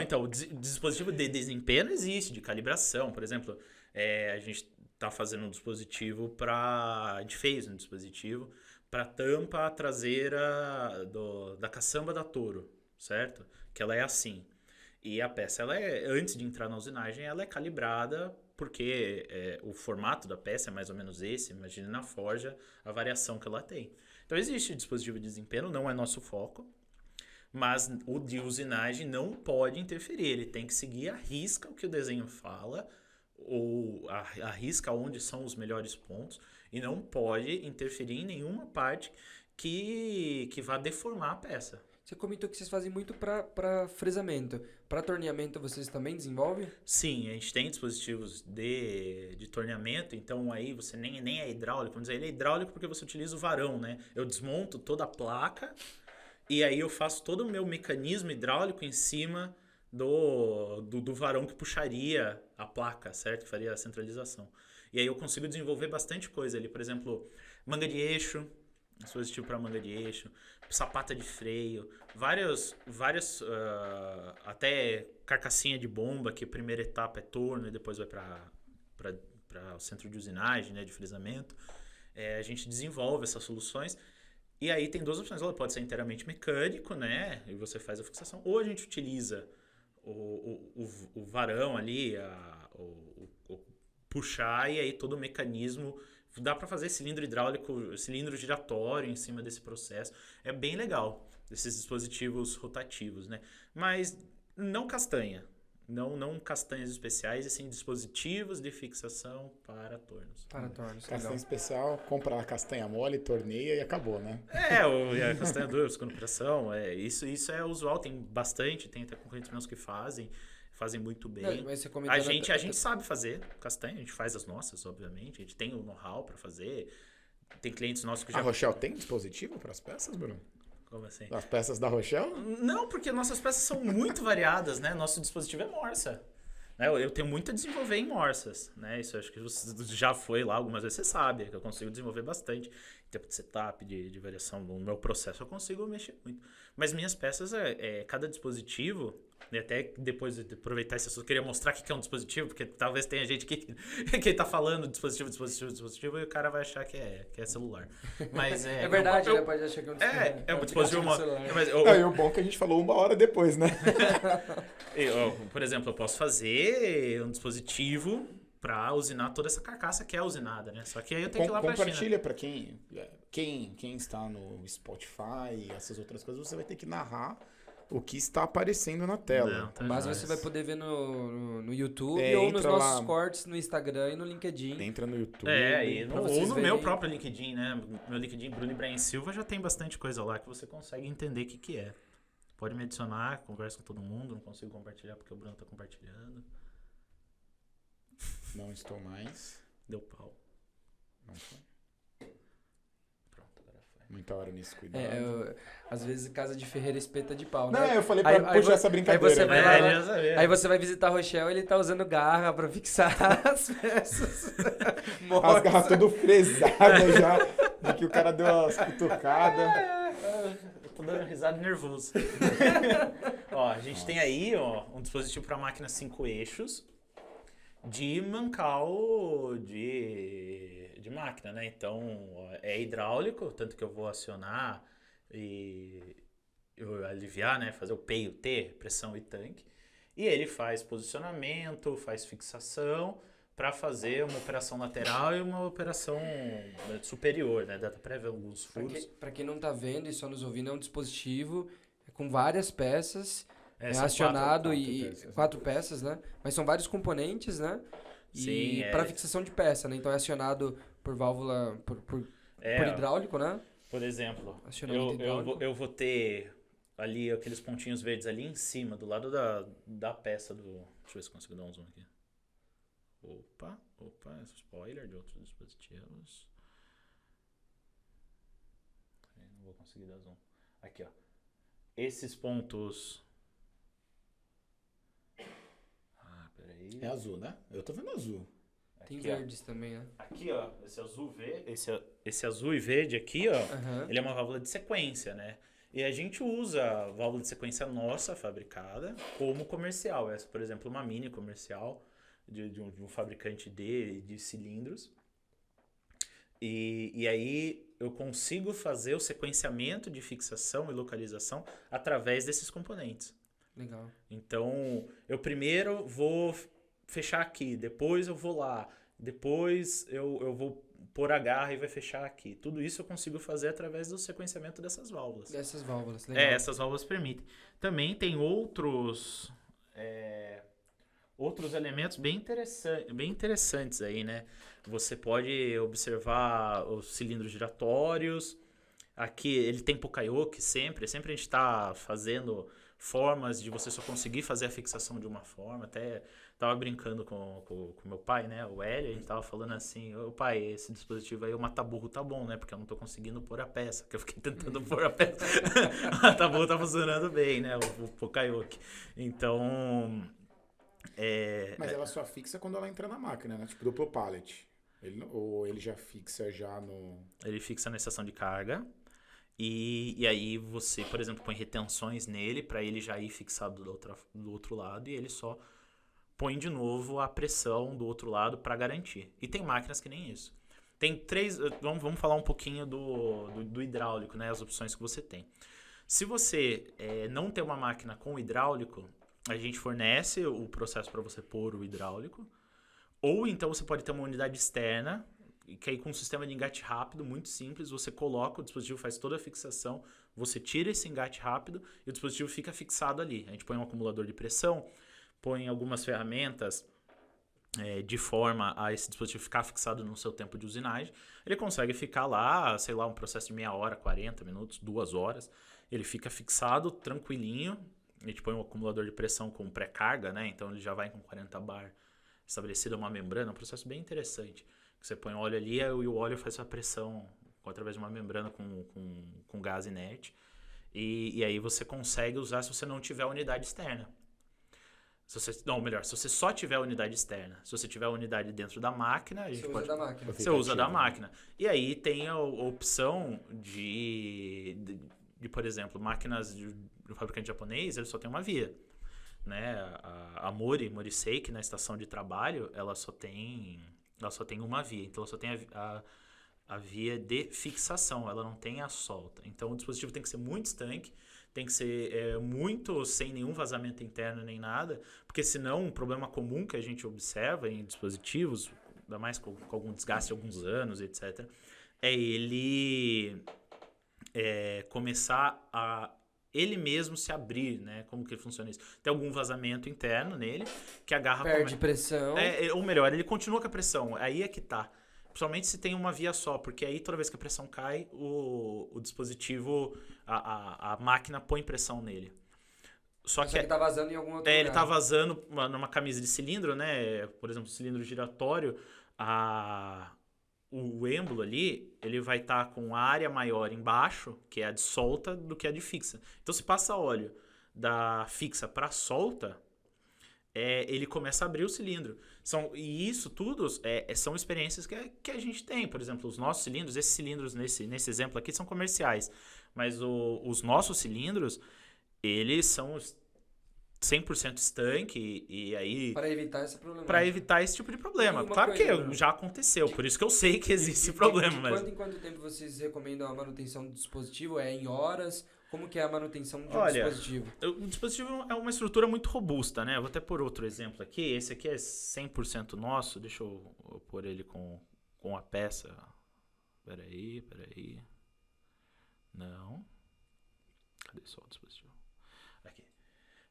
Então, o dispositivo de desempenho existe, de calibração. Por exemplo, a gente está fazendo um dispositivo a gente fez um dispositivo para tampa traseira da caçamba da Toro, certo? Que ela é assim. E a peça, antes de entrar na usinagem, ela é calibrada porque o formato da peça é mais ou menos esse. Imagine na forja a variação que ela tem. Então, existe dispositivo de desempenho, não é nosso foco, mas o de usinagem não pode interferir. Ele tem que seguir à risca o que o desenho fala, ou à risca onde são os melhores pontos, e não pode interferir em nenhuma parte que vá deformar a peça. Você comentou que vocês fazem muito para fresamento. Para torneamento, vocês também desenvolvem? Sim, a gente tem dispositivos de torneamento, então aí você nem é hidráulico. Vamos dizer, ele é hidráulico porque você utiliza o varão, né? Eu desmonto toda a placa e aí eu faço todo o meu mecanismo hidráulico em cima do varão que puxaria a placa, certo? Que faria a centralização. E aí eu consigo desenvolver bastante coisa ali. Por exemplo, manga de eixo, dispositivo para manga de eixo, sapata de freio, vários até carcassinha de bomba, que a primeira etapa é torno e depois vai para o centro de usinagem, né, de frisamento. A gente desenvolve essas soluções E aí tem duas opções. Ou pode ser inteiramente mecânico, né? E você faz a fixação. Ou a gente utiliza o varão ali, o puxar, e aí todo o mecanismo. Dá para fazer cilindro hidráulico, cilindro giratório em cima desse processo. É bem legal, esses dispositivos rotativos, né? Mas não castanha. Não castanhas especiais, e sim dispositivos de fixação para tornos. Para tornos. Castanha especial, compra a castanha mole, torneia e acabou, né? A castanha dura, segunda pressão, isso é usual, tem bastante, tem até concorrentes meus que fazem muito bem. Não, mas você A gente sabe fazer castanha, a gente faz as nossas, obviamente, a gente tem o know-how para fazer, tem clientes nossos que já... A Rochelle tem dispositivo para as peças, Bruno? Como assim? As peças da Rochelle? Não, porque nossas peças são muito variadas, né? Nosso dispositivo é Morsa. Né? Eu tenho muito a desenvolver em Morsas, né? Isso acho que você já foi lá algumas vezes, você sabe que eu consigo desenvolver bastante. Em tempo de setup, de variação no meu processo, eu consigo mexer muito. Mas minhas peças, cada dispositivo, e até depois de aproveitar esse assunto, eu queria mostrar o que é um dispositivo, porque talvez tenha gente que tá falando dispositivo, e o cara vai achar que é celular. Mas é verdade, né? Pode achar que é um dispositivo. É um dispositivo. Mas o bom é que a gente falou 1 hora depois, né? Por exemplo, eu posso fazer um dispositivo para usinar toda essa carcaça que é usinada, né? Só que aí eu tenho que ir lá pra China. Compartilha para quem está no Spotify e essas outras coisas, você vai ter que narrar o que está aparecendo na tela. Mas você vai poder ver no YouTube ou nos nossos cortes no Instagram e no LinkedIn. Entra no YouTube. Ou no meu próprio LinkedIn, né? Meu LinkedIn, Bruno Ibrahim Silva, já tem bastante coisa lá que você consegue entender o que é. Pode me adicionar, conversa com todo mundo, não consigo compartilhar porque o Bruno tá compartilhando. Não estou mais. Deu pau. Não foi. Pronto, agora foi. Muita hora nisso, cuidado. Às vezes casa de ferreira espeta de pau, né? Não, eu falei pra puxar essa brincadeira. Aí você vai visitar a Rochelle e ele tá usando garra pra fixar as peças. As garras tudo fresadas já, de que o cara deu umas cutucadas. Eu tô dando risada nervoso. A gente tem aí um dispositivo para máquina 5 eixos de mancal de máquina, né? Então, é hidráulico, tanto que eu vou acionar e eu aliviar, né? Fazer o P e o T, pressão e tanque. E ele faz posicionamento, faz fixação para fazer uma operação lateral e uma operação superior, né? Dá para ver alguns furos. Para quem não tá vendo e só nos ouvindo, é um dispositivo com várias peças. Acionado quatro peças, né? Mas são vários componentes, né? E para fixação de peça, né? Então é acionado por válvula, por hidráulico, né? Por exemplo, eu vou ter ali aqueles pontinhos verdes ali em cima, do lado da peça do... Deixa eu ver se consigo dar um zoom aqui. Opa, spoiler de outros dispositivos. Não vou conseguir dar zoom. Aqui, ó. Esses pontos... É azul, né? Eu tô vendo azul. Tem verdes também, né? Aqui, ó, esse azul e verde aqui, ó, ele é uma válvula de sequência, né? E a gente usa a válvula de sequência nossa, fabricada, como comercial. Essa, por exemplo, uma mini comercial de um fabricante de cilindros. E aí eu consigo fazer o sequenciamento de fixação e localização através desses componentes. Legal. Então, eu primeiro vou fechar aqui, depois eu vou lá, depois eu vou pôr a garra e vai fechar aqui. Tudo isso eu consigo fazer através do sequenciamento dessas válvulas. Dessas válvulas, legal. Essas válvulas permitem. Também tem outros elementos bem interessantes aí, né? Você pode observar os cilindros giratórios. Aqui ele tem Poka-yoke sempre a gente está fazendo formas de você só conseguir fazer a fixação de uma forma. Até tava brincando com meu pai, né, o Hélio, a gente tava falando assim: ô pai, esse dispositivo aí, o mataburro tá bom, né, porque eu não tô conseguindo pôr a peça, que eu fiquei tentando pôr a peça. O mataburro tá funcionando bem, né, o Poka-yoke. Então... Mas ela só fixa quando ela entra na máquina, né, tipo duplo pallet. Ou ele já fixa já no... Ele fixa na estação de carga. E aí você, por exemplo, põe retenções nele para ele já ir fixado do outro lado, e ele só põe de novo a pressão do outro lado para garantir. E tem máquinas que nem isso. Tem 3... Vamos falar um pouquinho do hidráulico, né? As opções que você tem. Se você não tem uma máquina com hidráulico, a gente fornece o processo para você pôr o hidráulico. Ou então você pode ter uma unidade externa, que aí com um sistema de engate rápido, muito simples, você coloca, o dispositivo faz toda a fixação, você tira esse engate rápido e o dispositivo fica fixado ali. A gente põe um acumulador de pressão, põe algumas ferramentas de forma a esse dispositivo ficar fixado no seu tempo de usinagem. Ele consegue ficar lá, sei lá, um processo de meia hora, 40 minutos, 2 horas. Ele fica fixado, tranquilinho. A gente põe um acumulador de pressão com pré-carga, né? Então ele já vai com 40 bar estabelecida uma membrana, um processo bem interessante. Você põe óleo ali e o óleo faz a pressão através de uma membrana com gás inerte. E aí você consegue usar se você não tiver unidade externa. Se você só tiver unidade externa. Se você tiver a unidade dentro da máquina, a gente pode... Você usa da máquina. E aí tem a opção de por exemplo, máquinas do fabricante japonês, ele só tem uma via. Né? A Morisei, na estação de trabalho, ela só tem uma via. Então, ela só tem a via de fixação, ela não tem a solta. Então, o dispositivo tem que ser muito estanque, tem que ser muito sem nenhum vazamento interno nem nada, porque senão um problema comum que a gente observa em dispositivos, ainda mais com algum desgaste de alguns anos, etc., é ele começar a ele mesmo se abrir, né? Como que funciona isso? Tem algum vazamento interno nele que a garra... Perde pressão. Ou melhor, ele continua com a pressão. Aí é que tá. Principalmente se tem uma via só, porque aí toda vez que a pressão cai, o dispositivo, a máquina põe pressão nele. Só que tá vazando em algum outro lugar. Ele tá vazando numa camisa de cilindro, né? Por exemplo, cilindro giratório, o êmbolo ali, ele vai estar com a área maior embaixo, que é a de solta, do que a de fixa. Então, se passa óleo da fixa para solta, ele começa a abrir o cilindro. E isso tudo são experiências que a gente tem. Por exemplo, os nossos cilindros, esses cilindros nesse exemplo aqui são comerciais, mas os nossos cilindros, eles são 100% estanque e aí... Para evitar esse problema. Para evitar esse tipo de problema. Claro que já aconteceu, por isso que eu sei que existe esse problema. Em quanto tempo vocês recomendam a manutenção do dispositivo? É em horas? Como que é a manutenção de dispositivo? O dispositivo é uma estrutura muito robusta, né? Eu vou até pôr outro exemplo aqui. Esse aqui é 100% nosso. Deixa eu pôr ele com a peça. Peraí. Não. Cadê só o dispositivo? Aqui.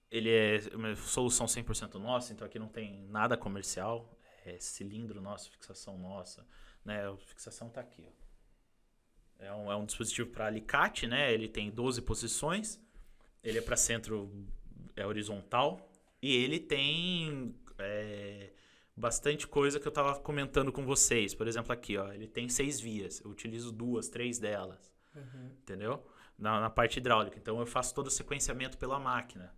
Ele é uma solução 100% nossa, então aqui não tem nada comercial. É cilindro nosso, fixação nossa. Né? A fixação tá aqui, ó. É um dispositivo para alicate, né? Ele tem 12 posições. Ele é para centro horizontal. E ele tem bastante coisa que eu estava comentando com vocês. Por exemplo, aqui, ó, ele tem 6 vias. Eu utilizo 2, 3 delas. Entendeu? Na parte hidráulica. Então, eu faço todo o sequenciamento pela máquina.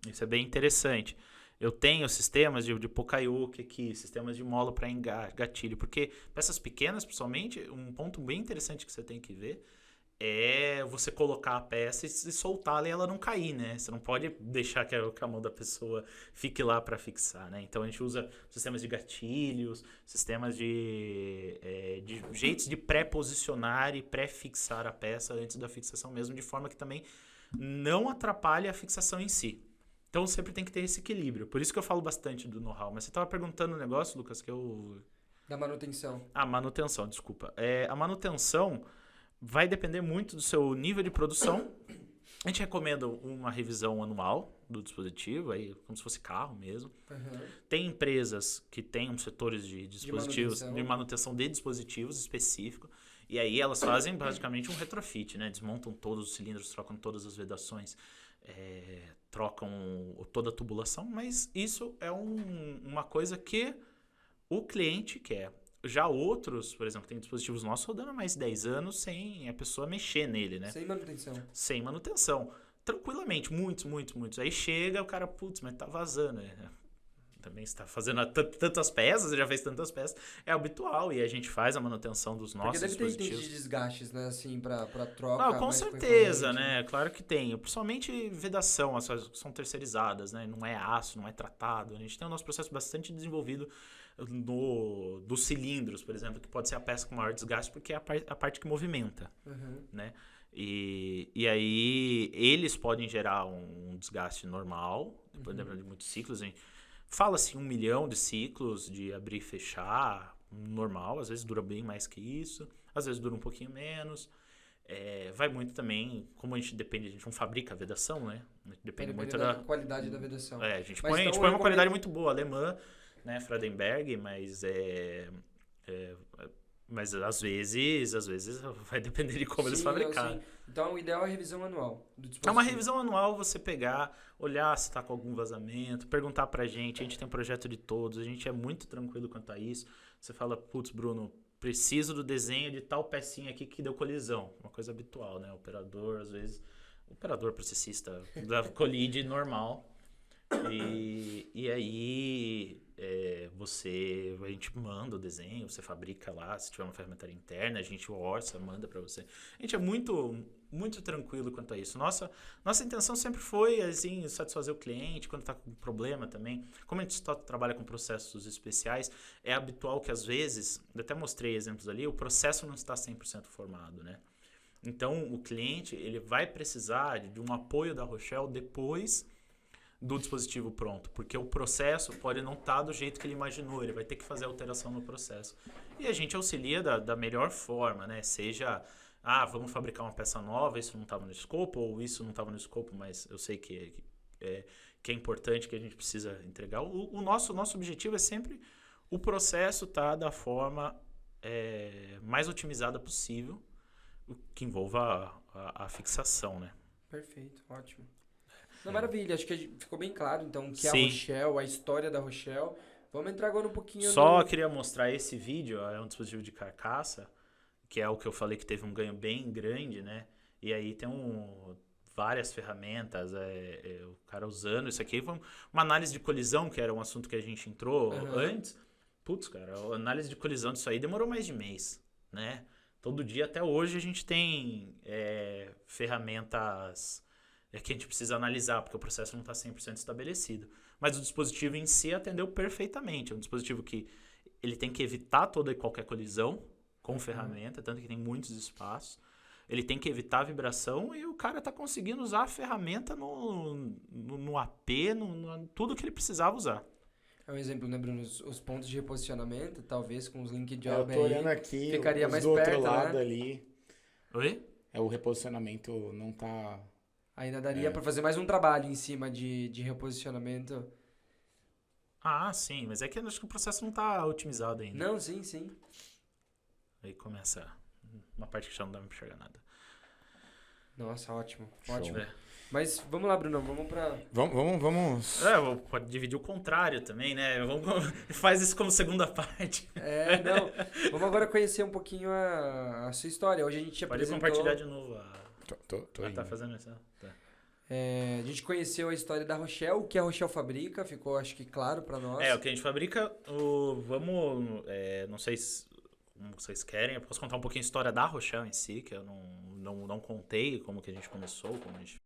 Isso é bem interessante. Eu tenho sistemas de Pokaioke aqui, sistemas de mola para gatilho, porque peças pequenas, principalmente, um ponto bem interessante que você tem que ver é você colocar a peça e soltá-la e ela não cair, né? Você não pode deixar que a mão da pessoa fique lá para fixar, né? Então a gente usa sistemas de gatilhos, sistemas de jeitos de pré-posicionar e pré-fixar a peça antes da fixação mesmo, de forma que também não atrapalhe a fixação em si. Então sempre tem que ter esse equilíbrio. Por isso que eu falo bastante do know-how. Mas você estava perguntando um negócio, Lucas, que eu... Da manutenção. Manutenção, desculpa. A manutenção vai depender muito do seu nível de produção. A gente recomenda uma revisão anual do dispositivo, aí, como se fosse carro mesmo. Tem empresas que têm setores de dispositivos, de manutenção de dispositivos específicos. E aí elas fazem basicamente um retrofit, né? Desmontam todos os cilindros, trocam todas as vedações, trocam toda a tubulação, mas isso é uma coisa que o cliente quer. Já outros, por exemplo, tem dispositivos nossos rodando há mais de 10 anos sem a pessoa mexer nele, né? Sem manutenção. Sem manutenção. Tranquilamente, muitos. Aí chega o cara, putz, mas tá vazando. também está fazendo tantas peças, já fez tantas peças, é habitual e a gente faz a manutenção dos nossos Porque deve ter dispositivos. itens de desgastes, né, assim, pra troca. Não, com mais certeza, frequente. né? Claro que tem. Principalmente vedação, as coisas são terceirizadas, né? Não é aço, não é tratado. A gente tem o nosso processo bastante desenvolvido dos cilindros, por exemplo, que pode ser a peça com maior desgaste porque é a parte que movimenta, né? E aí eles podem gerar um desgaste normal, depois de muitos ciclos. Fala-se 1 milhão de ciclos de abrir e fechar, normal. Às vezes dura bem mais que isso, às vezes dura um pouquinho menos. Vai muito também, como a gente não fabrica a vedação, né? Depende muito da qualidade da vedação. A gente Mas põe, então uma qualidade muito boa, alemã, né? Fraudenberg, mas às vezes vai depender de como eles fabricaram. Então o ideal é a revisão anual do dispositivo. É uma revisão anual, você pegar, olhar se está com algum vazamento, perguntar pra gente. A gente tem um projeto de todos, a gente é muito tranquilo quanto a isso. Você fala, putz, Bruno, preciso do desenho de tal pecinha aqui que deu colisão. Uma coisa habitual, né? Operador, às vezes, operador processista da colide normal. E aí a gente manda o desenho, você fabrica lá, se tiver uma ferramentaria interna, a gente orça, manda para você. A gente é muito, muito tranquilo quanto a isso. Nossa intenção sempre foi assim, satisfazer o cliente quando está com problema também. Como a gente só trabalha com processos especiais, é habitual que às vezes, eu até mostrei exemplos ali, o processo não está 100% formado, né? Então o cliente ele vai precisar de um apoio da Rochelle depois do dispositivo pronto, porque o processo pode não estar do jeito que ele imaginou, ele vai ter que fazer alteração no processo. E a gente auxilia da melhor forma, né? Seja, vamos fabricar uma peça nova, isso não estava no escopo, ou isso não estava no escopo, mas eu sei que é importante, que a gente precisa entregar. O nosso objetivo é sempre o processo tá da forma mais otimizada possível, o que envolva a fixação, né? Perfeito, ótimo. Maravilha, acho que ficou bem claro, então, que é a Sim. Rochelle, a história da Rochelle. Vamos entrar agora um pouquinho Só queria mostrar esse vídeo, é um dispositivo de carcaça, que é o que eu falei que teve um ganho bem grande, né? E aí tem várias ferramentas, o cara usando isso aqui. Foi uma análise de colisão, que era um assunto que a gente entrou antes. Putz, cara, a análise de colisão disso aí demorou mais de mês, né? Todo dia, até hoje, a gente tem ferramentas que a gente precisa analisar, porque o processo não está 100% estabelecido. Mas o dispositivo em si atendeu perfeitamente. É um dispositivo que ele tem que evitar toda e qualquer colisão com ferramenta, tanto que tem muitos espaços. Ele tem que evitar a vibração e o cara está conseguindo usar a ferramenta no AP, tudo que ele precisava usar. É um exemplo, né, Bruno? Os pontos de reposicionamento, talvez com os link job eu tô olhando aqui, ficaria mais do perto, outro lado né? ali. Oi? O reposicionamento não tá... Ainda daria para fazer mais um trabalho em cima de reposicionamento. Sim, mas é que eu acho que o processo não está otimizado ainda. Não, sim. Aí começa uma parte que já não dá pra enxergar nada. Nossa, ótimo. Show. Ótimo. Mas vamos lá, Bruno, vamos pra... Vamos... Pode dividir o contrário também, né? Faz isso como segunda parte. Não. Vamos agora conhecer um pouquinho a sua história. Hoje a gente apresentou... Pode compartilhar de novo Tô tá fazendo isso? Tá. A gente conheceu a história da Rochelle, o que a Rochelle fabrica, ficou acho que claro pra nós. O que a gente fabrica, não sei como vocês querem, eu posso contar um pouquinho a história da Rochelle em si, que eu não contei como que a gente começou, como a gente